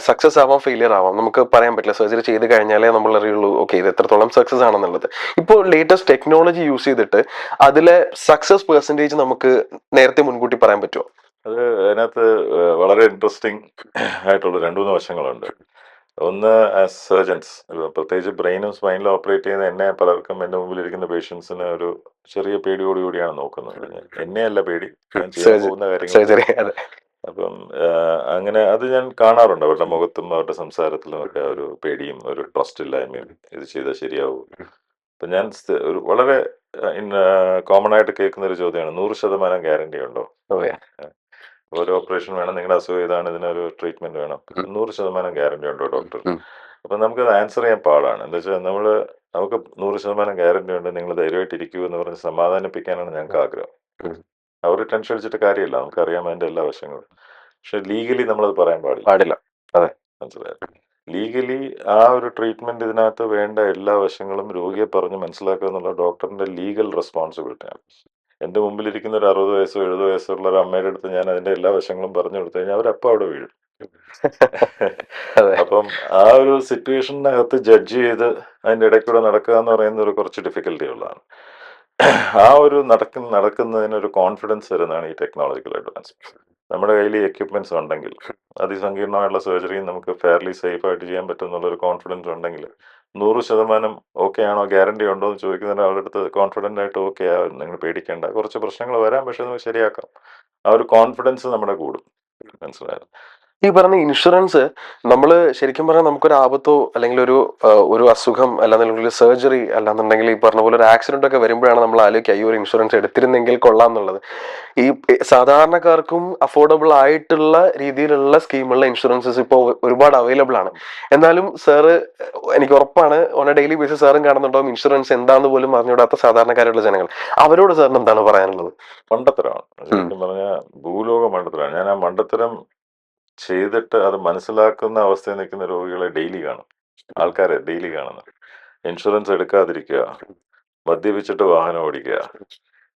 സക്സസ് ആവാം, ഫെയിലിയർ ആവാം, നമുക്ക് പറയാൻ പറ്റില്ല. സർജറി ചെയ്ത് കഴിഞ്ഞാലേ നമ്മൾ അറിയുള്ളൂ ഓക്കെ ഇത് എത്രത്തോളം സക്സസ് ആണെന്നുള്ളത്. ഇപ്പോൾ ലേറ്റസ്റ്റ് ടെക്നോളജി യൂസ് ചെയ്തിട്ട് അതിലെ സക്സസ് പെർസെൻറ്റേജ് നമുക്ക് നേരത്തെ മുൻകൂട്ടി പറയാൻ പറ്റുമോ? അത് അതിനകത്ത് വളരെ ഇൻട്രസ്റ്റിംഗ് ആയിട്ടുള്ള 2-3 വശങ്ങളുണ്ട്. ഒന്ന്, ആസ് സർജൻസ് പ്രത്യേകിച്ച് ബ്രെയിനും സ്പൈനിലും ഓപ്പറേറ്റ് ചെയ്യുന്ന എന്നെ പലർക്കും എൻ്റെ മുമ്പിലിരിക്കുന്ന പേഷ്യൻസിന് ഒരു ചെറിയ പേടിയോടുകൂടിയാണ് നോക്കുന്നത്. എന്നെയല്ല പേടി, ഞാൻ ചെയ്യാൻ പോകുന്ന കാര്യങ്ങൾ. സർജറി. അതെ. അപ്പം അങ്ങനെ അത് ഞാൻ കാണാറുണ്ട്. അവരുടെ മുഖത്തും അവരുടെ സംസാരത്തിലും ഒക്കെ ഒരു പേടിയും ഒരു ട്രസ്റ്റ് ഇല്ലായ്മയും. ഇത് ചെയ്താൽ ശരിയാവും. അപ്പം ഞാൻ ഒരു വളരെ കോമൺ ആയിട്ട് കേൾക്കുന്ന ഒരു ചോദ്യമാണ്, 100% ഗ്യാരണ്ടി ഉണ്ടോ? ഓക്കെ. ഒരു ഓപ്പറേഷൻ വേണം, നിങ്ങളുടെ അസുഖം ഇതാണ്, ഇതിനൊരു ട്രീറ്റ്മെന്റ് വേണം, 100% ഗ്യാരണ്ടി ഉണ്ടോ ഡോക്ടർ? അപ്പം നമുക്കത് ആൻസർ ചെയ്യാൻ പാടാണ്. എന്താ വെച്ചാൽ നമുക്ക് 100% ഗ്യാരണ്ടി ഉണ്ട്, നിങ്ങൾ ധൈര്യമായിട്ട് ഇരിക്കൂ എന്ന് പറഞ്ഞ് സമാധാനിപ്പിക്കാനാണ് ഞങ്ങൾക്ക് ആഗ്രഹം. അവർ ടെൻഷൻ അടിച്ചിട്ട് കാര്യമില്ല, നമുക്കറിയാം അതിൻ്റെ എല്ലാ വശങ്ങളും. പക്ഷെ ലീഗലി നമ്മളത് പറയാൻ പാടില്ല. അതെ. മനസ്സിലായോ? ലീഗലി ആ ഒരു ട്രീറ്റ്മെന്റ് ഇതിനകത്ത് വേണ്ട എല്ലാ വശങ്ങളും രോഗിയെ പറഞ്ഞ് മനസ്സിലാക്കുക എന്നുള്ള ഡോക്ടറിന്റെ ലീഗൽ റെസ്പോൺസിബിലിറ്റിയാണ്. എൻ്റെ മുമ്പിലിരിക്കുന്ന ഒരു 60 വയസ്സോ 70 വയസ്സോ ഉള്ള ഒരു അമ്മയുടെ അടുത്ത് ഞാൻ അതിന്റെ എല്ലാ വശങ്ങളും പറഞ്ഞു കൊടുത്തു കഴിഞ്ഞാൽ അവരപ്പം അവിടെ വീഴും. അതെ. അപ്പം ആ ഒരു സിറ്റുവേഷനകത്ത് ജഡ്ജ് ചെയ്ത് അതിൻ്റെ ഇടയ്ക്കൂടെ നടക്കുക എന്ന് പറയുന്നത് ഒരു കുറച്ച് ഡിഫിക്കൽട്ടി ഉള്ളതാണ്. ആ ഒരു നടക്കുന്നതിനൊരു കോൺഫിഡൻസ് വരുന്നതാണ് ഈ ടെക്നോളജിക്കൽ അഡ്വാൻസ്. നമ്മുടെ കയ്യിൽ ഈ എക്യുപ്മെന്റ്സ് ഉണ്ടെങ്കിൽ അതിസങ്കീർണമായിട്ടുള്ള സർജറിയും നമുക്ക് ഫെയർലി സേഫ് ആയിട്ട് ചെയ്യാൻ പറ്റും എന്നുള്ളൊരു കോൺഫിഡൻസ് ഉണ്ടെങ്കിൽ 100% ഓക്കെ ആണോ, ഗ്യാരണ്ടി ഉണ്ടോ എന്ന് ചോദിക്കുന്ന ആളുടെ അടുത്ത് കോൺഫിഡൻ്റ് ആയിട്ട് ഓക്കെ നിങ്ങൾ പേടിക്കേണ്ട, കുറച്ച് പ്രശ്നങ്ങൾ വരാം പക്ഷെ നമുക്ക് ശരിയാക്കാം, ആ ഒരു കോൺഫിഡൻസ് നമ്മുടെ കൂടും. മനസ്സിലായോ? ഈ പറഞ്ഞ ഇൻഷുറൻസ് നമ്മൾ ശരിക്കും പറഞ്ഞാൽ നമുക്കൊരു ആപത്തോ അല്ലെങ്കിൽ ഒരു അസുഖം അല്ലാന്നുണ്ടെങ്കിൽ സർജറി അല്ലാന്നുണ്ടെങ്കിൽ ഈ പറഞ്ഞ പോലെ ഒരു ആക്സിഡന്റ് ഒക്കെ വരുമ്പോഴാണ് നമ്മൾ ആലോചിക്കുക ഈ ഒരു ഇൻഷുറൻസ് എടുത്തിരുന്നെങ്കിൽ കൊള്ളാം എന്നുള്ളത്. ഈ സാധാരണക്കാർക്കും അഫോർഡബിൾ ആയിട്ടുള്ള രീതിയിലുള്ള സ്കീമുള്ള ഇൻഷുറൻസസ് ഇപ്പോൾ ഒരുപാട് അവൈലബിൾ ആണ്. എന്നാലും സാറ്, എനിക്ക് ഉറപ്പാണ് ഓൺ എ ഡെയിലി ബേസിസ് സാറും കാണുന്നുണ്ടാവും ഇൻഷുറൻസ് എന്താണെന്ന് പോലും അറിഞ്ഞുകൂടാത്ത സാധാരണക്കാരുള്ള ജനങ്ങൾ. അവരോട് സാറിന് എന്താണ് പറയാനുള്ളത്? മണ്ടത്തരമാണ് ശരിക്കും പറഞ്ഞാൽ, ഭൂലോക മണ്ടത്തരമാണ്. ഞാൻ ആ മണ്ടത്തരം ചെയ്തിട്ട് അത് മനസ്സിലാക്കുന്ന അവസ്ഥയിൽ നിൽക്കുന്ന രോഗികളെ ഡെയിലി കാണും, ആൾക്കാരെ ഡെയിലി കാണുന്നു. ഇൻഷുറൻസ് എടുക്കാതിരിക്കുക, മദ്യപിച്ചിട്ട് വാഹനം ഓടിക്കുക.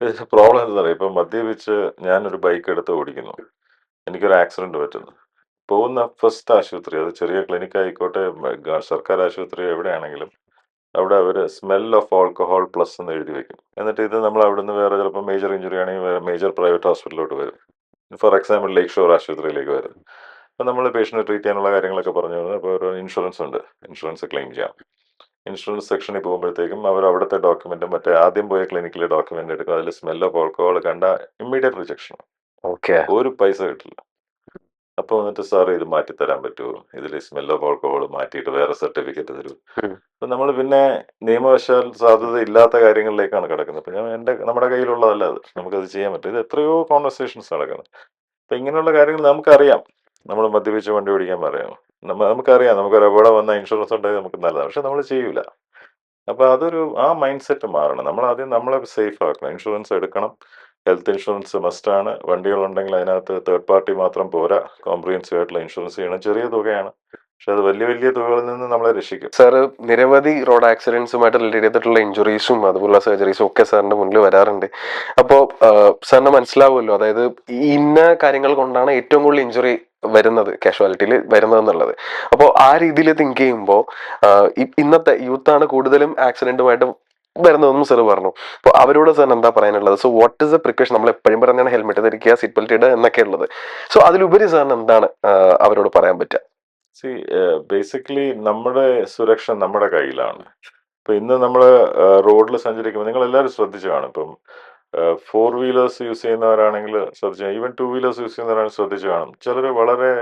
ഇതിന്റെ പ്രോബ്ലം എന്താണെന്നറിയോ? ഇപ്പം മദ്യപിച്ച് ഞാനൊരു ബൈക്ക് എടുത്ത് ഓടിക്കുന്നു. എനിക്കൊരു ആക്സിഡന്റ് പറ്റുന്നു. പോകുന്ന ഫസ്റ്റ് ആശുപത്രി, അത് ചെറിയ ക്ലിനിക്ക് ആയിക്കോട്ടെ, സർക്കാർ ആശുപത്രി എവിടെയാണെങ്കിലും അവിടെ അവര് സ്മെൽ ഓഫ് ആൽക്കഹോൾ പ്ലസ് എന്ന് എഴുതി വെക്കും. എന്നിട്ട് ഇത് നമ്മൾ അവിടുന്ന് വേറെ ചിലപ്പോൾ മേജർ ഇഞ്ചുറി ആണെങ്കിൽ വേറെ മേജർ പ്രൈവറ്റ് ഹോസ്പിറ്റലിലോട്ട് വരും. ഫോർ എക്സാമ്പിൾ ലേക്ക് ഷോർ ആശുപത്രിയിലേക്ക് വരും. അപ്പോൾ നമ്മൾ പേഷ്യൻറ്റ് ട്രീറ്റ് ചെയ്യാനുള്ള കാര്യങ്ങളൊക്കെ പറഞ്ഞു തന്നു. അപ്പോൾ ഒരു ഇൻഷുറൻസ് ഉണ്ട്, ഇൻഷുറൻസ് ക്ലെയിം ചെയ്യാം. ഇൻഷുറൻസ് സെക്ഷനിൽ പോകുമ്പോഴത്തേക്കും അവർ അവിടുത്തെ ഡോക്യുമെന്റ് മറ്റേ ആദ്യം പോയ ക്ലിനിക്കിലെ ഡോക്യുമെന്റ് എടുക്കും. അതിൽ സ്മെൽ ഓഫ് ആൽക്കഹോൾ കണ്ട ഇമ്മീഡിയറ്റ് റിജക്ഷൻ, ഓക്കെ. ഒരു പൈസ കിട്ടില്ല. അപ്പോൾ വന്നിട്ട് സാർ ഇത് മാറ്റി തരാൻ പറ്റുമോ, ഇതിൽ സ്മെൽ ഓഫ് ആൽക്കഹോൾ മാറ്റിയിട്ട് വേറെ സർട്ടിഫിക്കറ്റ് തരൂ. അപ്പം നമ്മൾ പിന്നെ നിയമവശാൽ സാധ്യത ഇല്ലാത്ത കാര്യങ്ങളിലേക്കാണ് കിടക്കുന്നത്. അപ്പം നമ്മുടെ കയ്യിലുള്ളതല്ല അത്, നമുക്കത് ചെയ്യാൻ പറ്റും. ഇത് എത്രയോ കോൺവെർസേഷൻസ് നടക്കുന്നത്. അപ്പം ഇങ്ങനെയുള്ള കാര്യങ്ങൾ നമുക്കറിയാം. നമ്മൾ മദ്യപിച്ച് വണ്ടി ഓടിക്കാൻ പറയാം, നമുക്കറിയാം, നമുക്കൊരു അപകടം വന്ന ഇൻഷുറൻസ് ഉണ്ടെങ്കിൽ നമുക്ക് നല്ലതാണ്. പക്ഷെ നമ്മൾ ചെയ്യൂല. അപ്പോൾ ആ മൈൻഡ് സെറ്റ് മാറണം. നമ്മൾ ആദ്യം നമ്മളെ സേഫ് ആക്കണം. ഇൻഷുറൻസ് എടുക്കണം. ഹെൽത്ത് ഇൻഷുറൻസ് മസ്റ്റാണ്. വണ്ടികളുണ്ടെങ്കിൽ അതിനകത്ത് തേർഡ് പാർട്ടി മാത്രം പോരാ, കോംപ്രിഹെൻസീവ് ആയിട്ടുള്ള ഇൻഷുറൻസ് ചെയ്യണം. ചെറിയ തുകയാണ്, പക്ഷെ അത് വലിയ വലിയ തുകകളിൽ നിന്ന് നമ്മളെ രക്ഷിക്കും. സാർ നിരവധി റോഡ് ആക്സിഡന്റ്സുമായിട്ട് റിലേറ്റ് ചെയ്തിട്ടുള്ള ഇഞ്ചുറീസും അതുപോലുള്ള സർജറീസും ഒക്കെ സാറിന്റെ മുന്നിൽ വരാറുണ്ട്. അപ്പോൾ സാറിന് മനസ്സിലാവുമല്ലോ, അതായത് ഈ ഇന്ന കാര്യങ്ങൾ കൊണ്ടാണ് ഏറ്റവും കൂടുതൽ ഇഞ്ചുറി വരുന്നത്, കാഷ്വാലിറ്റിയിൽ വരുന്നതെന്നുള്ളത്. അപ്പോൾ ആ രീതിയിൽ തിങ്ക് ചെയ്യുമ്പോൾ ഇന്നത്തെ യൂത്താണ് കൂടുതലും ആക്സിഡന്റുമായിട്ട് വരുന്നതെന്നും സാർ പറഞ്ഞു. അപ്പോൾ അവരോട് സാറിന് എന്താ പറയാനുള്ളത്? So what is the precaution? നമ്മൾ എപ്പോഴും പറയുന്നതാണ് ഹെൽമെറ്റ് ധരിക്കുക, സീറ്റ് ബെൽറ്റ് ഇടുക എന്നൊക്കെ ഉള്ളത്. സോ അതിലുപരി സാറിന് എന്താണ് അവരോട് പറയാൻ പറ്റുക? ബേസിക്കലി നമ്മുടെ സുരക്ഷ നമ്മുടെ കയ്യിലാണ്. ഇപ്പൊ ഇന്ന് നമ്മൾ റോഡിൽ സഞ്ചരിക്കുമ്പോൾ നിങ്ങൾ എല്ലാവരും ശ്രദ്ധിച്ചു കാണും. ഇപ്പം 4 വീലേഴ്സ് യൂസ് ചെയ്യുന്നവരാണെങ്കിൽ ശ്രദ്ധിച്ചു, ഈവൻ 2 വീലേഴ്സ് യൂസ് ചെയ്യുന്നവരാണെങ്കിൽ ശ്രദ്ധിച്ചു കാണും. ചിലർ വളരെ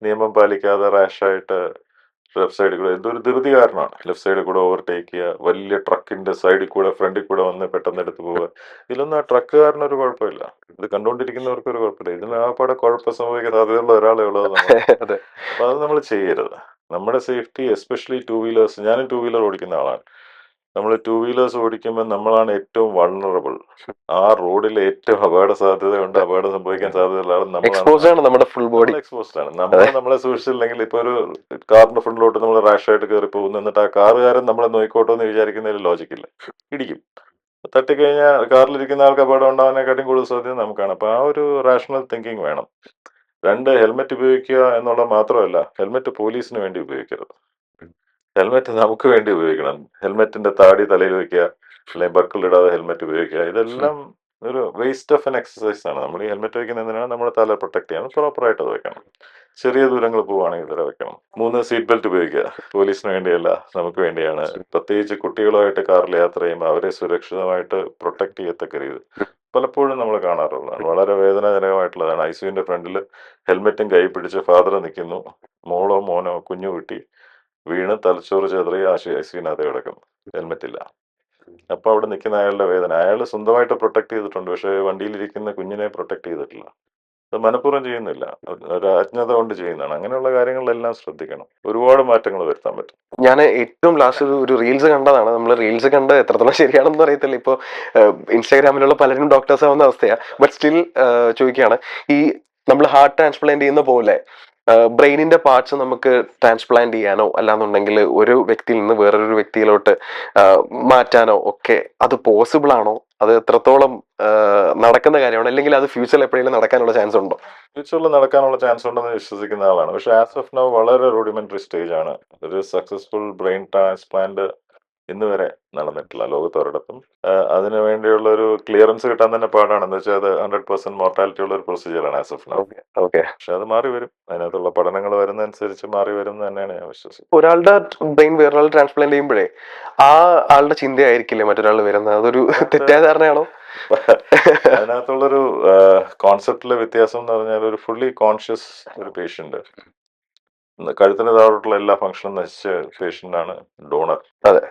നിയമം പാലിക്കാതെ റാഷായിട്ട് ലെഫ്റ്റ് സൈഡിൽ കൂടെ, എന്തൊരു ധൃതി കാരണമാണ് ലെഫ്റ്റ് സൈഡിൽ കൂടെ ഓവർടേക്ക് ചെയ്യുക, വലിയ ട്രക്കിന്റെ സൈഡിൽ കൂടെ ഫ്രണ്ടിൽ കൂടെ വന്ന് പെട്ടെന്ന് എടുത്ത് പോവുക. ഇതിലൊന്നും ആ ട്രക്കുകാരനൊരു കുഴപ്പമില്ല, ഇത് കണ്ടുകൊണ്ടിരിക്കുന്നവർക്ക് ഒരു കുഴപ്പമില്ല. ഇതിന് ആപ്പാടെ കുഴപ്പം സംഭവിക്കാൻ സാധ്യതയുള്ള ഒരാളെ ഉള്ളത് നമ്മൾ. അതെ. അപ്പൊ അത് നമ്മൾ ചെയ്യരുത്. നമ്മുടെ സേഫ്റ്റി, എസ്പെഷ്യലി 2 വീലേഴ്സ്, ഞാനും 2 വീലർ ഓടിക്കുന്ന ആളാണ്. നമ്മൾ 2 വീലേഴ്സ് ഓടിക്കുമ്പോൾ നമ്മളാണ് ഏറ്റവും വൾണറബിൾ. ആ റോഡിൽ ഏറ്റവും അപകട സാധ്യതയുണ്ട്, അപകടം സംഭവിക്കാൻ സാധ്യതയുള്ള ആൾ എക്സ്പോസ്ഡ് ആണ് നമ്മുടെ ഫുൾ ബോഡി. നമ്മൾ എക്സ്പോസ്ഡ് ആണ്. നമ്മളെ സൂക്ഷിച്ചില്ലെങ്കിൽ ഇപ്പൊ ഒരു കാറിന്റെ ഫ്രണ്ടിലോട്ട് നമ്മൾ റാഷായിട്ട് കയറി പോകുന്നു, എന്നിട്ട് ആ കാറുകാരൻ നമ്മളെ നോയിക്കോട്ടോ എന്ന് വിചാരിക്കുന്നതിൽ ലോജിക്കില്ല. ഇടിക്കും. തട്ടിക്കഴിഞ്ഞാൽ കാറിലിരിക്കുന്ന ആൾക്ക് അപകടം ഉണ്ടാവാനെക്കാട്ടും കൂടുതൽ സാധ്യത നമുക്കാണ്. അപ്പൊ ആ ഒരു റാഷണൽ തിങ്കിങ് വേണം. 2, ഹെൽമെറ്റ് ഉപയോഗിക്കുക എന്നുള്ളത് മാത്രമല്ല, ഹെൽമെറ്റ് പോലീസിന് വേണ്ടി ഉപയോഗിക്കരുത്. ഹെൽമെറ്റ് നമുക്ക് വേണ്ടി ഉപയോഗിക്കണം. ഹെൽമെറ്റിന്റെ താടി തലയിൽ വെക്കുക, അല്ലെങ്കിൽ ബക്കിൾ ഇടാതെ ഹെൽമെറ്റ് ഉപയോഗിക്കുക. ഇതെല്ലാം ഒരു വേസ്റ്റ് ഓഫ് എൻ എക്സസൈസ് ആണ്. നമ്മൾ ഈ ഹെൽമെറ്റ് വെക്കുന്ന എന്തിനാണ്? നമ്മുടെ തല പ്രൊട്ടക്ട് ചെയ്യാൻ. പ്രോപ്പറായിട്ട് അത് വെക്കണം. ചെറിയ ദൂരങ്ങൾ പോവുകയാണെങ്കിൽ ഇതിൽ വെക്കണം. 3, സീറ്റ് ബെൽറ്റ് ഉപയോഗിക്കുക. പോലീസിന് വേണ്ടിയല്ല, നമുക്ക് വേണ്ടിയാണ്. പ്രത്യേകിച്ച് കുട്ടികളുമായിട്ട് കാറിൽ യാത്ര ചെയ്യുമ്പോൾ അവരെ സുരക്ഷിതമായിട്ട് പ്രൊട്ടക്ട് ചെയ്യത്തക്ക രീതി പലപ്പോഴും നമ്മൾ കാണാറുള്ളതാണ്. വളരെ വേദനാജനകമായിട്ടുള്ളതാണ്. ഐസിയുവിന്റെ ഫ്രണ്ടിൽ ഹെൽമെറ്റും കൈ പിടിച്ച് ഫാദർ നിൽക്കുന്നു, മോളോ മോനോ കുഞ്ഞു കുട്ടി വീണ് തലച്ചോറ് ചെതറി ഐസിയുവിനകത്ത് കിടക്കുന്നു, ഹെൽമെറ്റ് ഇല്ല. അപ്പൊ അവിടെ നിൽക്കുന്ന അയാളുടെ വേദന, അയാൾ സ്വന്തമായിട്ട് പ്രൊട്ടക്ട് ചെയ്തിട്ടുണ്ട്, പക്ഷേ വണ്ടിയിലിരിക്കുന്ന കുഞ്ഞിനെ പ്രൊട്ടക്ട് ചെയ്തിട്ടില്ല. അത് മനഃപൂർവ്വം ചെയ്യുന്നില്ല, ഒരു അജ്ഞത കൊണ്ട് ചെയ്യുന്നതാണ്. അങ്ങനെയുള്ള കാര്യങ്ങളിലെല്ലാം ശ്രദ്ധിക്കണം. ഒരുപാട് മാറ്റങ്ങൾ വരുത്താൻ പറ്റും. ഞാൻ ഏറ്റവും ലാസ്റ്റ് ഒരു റീൽസ് കണ്ടതാണ്. നമ്മൾ റീൽസ് കണ്ട് എത്രത്തോളം ശരിയാണെന്ന് അറിയത്തില്ല. ഇപ്പോൾ ഇൻസ്റ്റാഗ്രാമിലുള്ള പലരും ഡോക്ടേഴ്സ് ആവുന്ന അവസ്ഥയാണ്. ബട്ട് സ്റ്റിൽ ചോദിക്കുകയാണ്, ഈ നമ്മൾ ഹാർട്ട് ട്രാൻസ്പ്ലാന്റ് ചെയ്യുന്ന പോലെ ബ്രെയിനിന്റെ പാർട്സ് നമുക്ക് ട്രാൻസ്പ്ലാന്റ് ചെയ്യാനോ അല്ലാന്നുണ്ടെങ്കിൽ ഒരു വ്യക്തിയിൽ നിന്ന് വേറൊരു വ്യക്തിയിലോട്ട് മാറ്റാനോ ഒക്കെ അത് പോസിബിൾ ആണോ? അത് എത്രത്തോളം നടക്കുന്ന കാര്യമാണ്, അല്ലെങ്കിൽ അത് ഫ്യൂച്ചറിൽ എപ്പോഴെങ്കിലും നടക്കാനുള്ള ചാൻസ് ഉണ്ടോ? ഫ്യൂച്ചറിൽ നടക്കാനുള്ള ചാൻസ് ഉണ്ടെന്ന് വിശ്വസിക്കുന്ന ആളാണ്. പക്ഷെ ആസ് ഓഫ് നൗ വളരെ റൂഡിമെന്ററി സ്റ്റേജ് ആണ്. ഒരു സക്സസ്ഫുൾ ബ്രെയിൻ ട്രാൻസ്പ്ലാന്റ് ഇന്ന് വരെ നടന്നിട്ടില്ല ലോകത്തൊരിടത്തും. അതിനു വേണ്ടിയുള്ള ഒരു ക്ലിയറൻസ് കിട്ടാൻ തന്നെ പാടാണ്. എന്ന് വെച്ചാൽ അത് 100% മോർട്ടാലിറ്റി ഉള്ള ഒരു പ്രൊസീജിയറാണ് ആസ് ഓഫ് നൗ. ഓക്കെ. പക്ഷെ അത് മാറി വരും. അതിനകത്തുള്ള പഠനങ്ങൾ വരുന്നതനുസരിച്ച് മാറി വരും എന്ന് തന്നെയാണ് ഞാൻ വിശ്വസിക്കുന്നത്. ഒരാളുടെ ബ്രെയിൻ വേറൊരാൾ ട്രാൻസ്പ്ലാന്റ് ചെയ്യുമ്പോഴേ ആ ആളുടെ ചിന്തയായിരിക്കില്ലേ മറ്റൊരാൾ വരുന്നത്? അതൊരു തെറ്റായ ധാരണയാണോ? അതിനകത്തുള്ളൊരു കോൺസെപ്റ്റിലെ വ്യത്യാസം എന്ന് പറഞ്ഞാൽ, ഒരു ഫുള്ളി കോൺഷ്യസ് ഒരു പേഷ്യന്റ്, കഴുത്തിന് താഴോട്ടുള്ള എല്ലാ ഫംഗ്ഷനും നശിച്ച പേഷ്യന്റ് ആണ് ഡോണർ. അതെ.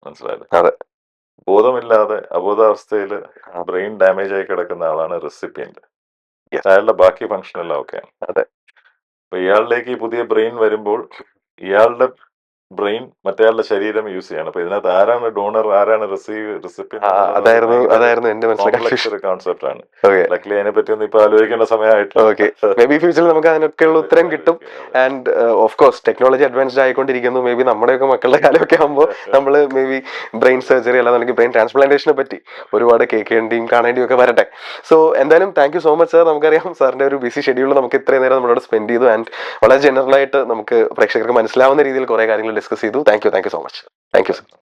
മനസ്സിലായത്? അതെ. ബോധമില്ലാതെ അബോധാവസ്ഥയിൽ ബ്രെയിൻ ഡാമേജ് ആയി കിടക്കുന്ന ആളാണ് റെസിപ്പിയന്റ്. Yes. അയാളുടെ ബാക്കി ഫംഗ്ഷൻ എല്ലാം ഓക്കെയാണ്. അതെ. അപ്പൊ ഇയാളിലേക്ക് ഈ പുതിയ ബ്രെയിൻ വരുമ്പോൾ ഇയാളുടെ ബ്രെയിൻ മറ്റേയാളുടെ ശരീരം യൂസ് ചെയ്യാണ്. അപ്പൊ ഇതിനകത്ത് ആരാണ് ഡോണർ, ആരാണ് റെസിപ്പിയന്റ് അതായിരുന്നു എന്റെ കോംപ്ലക്സ് ഒരു കോൺസെപ്റ്റ് ആണ്. ഓക്കെ ലക്ലി അതിനെ പറ്റി ഒന്നും ഇപ്പൊ ആലോചിക്കേണ്ട സമയമായിട്ടില്ല. ഓക്കെ മേ ബി ഫ്യൂച്ചറിൽ നമുക്ക് അതിനൊക്കെയുള്ള ഉത്തരം കിട്ടും. And of course technology advanced ആയിക്കൊണ്ടിരിക്കുന്നു. മേ ബി നമ്മുടെയൊക്കെ മക്കളുടെ കാലമൊക്കെ ആകുമ്പോൾ നമ്മൾ മേ ബി ബ്രെയിൻ സർജറി അല്ലാന്നുണ്ടെങ്കിൽ ബ്രെയിൻ ട്രാൻസ്പ്ലാന്റേഷനെ പറ്റി ഒരുപാട് കേൾക്കേണ്ടിയും കാണേണ്ടിയും ഒക്കെ വരട്ടെ. സോ എന്തായാലും thank you so much sir. നമുക്കറിയാം സാറിന്റെ ഒരു ബിസി ഷെഡ്യൂൾ നമുക്ക് ഇത്രയും നേരം നമ്മളോട് സ്പെൻഡ് ചെയ്തു. ആൻഡ് വളരെ ജനറൽ ആയിട്ട് നമുക്ക് പ്രേക്ഷകർക്ക് മനസ്സിലാവുന്ന രീതിയിൽ കുറെ കാര്യങ്ങൾ ഡിസ്കസ് ചെയ്തു. Thank you so much. Thank you sir.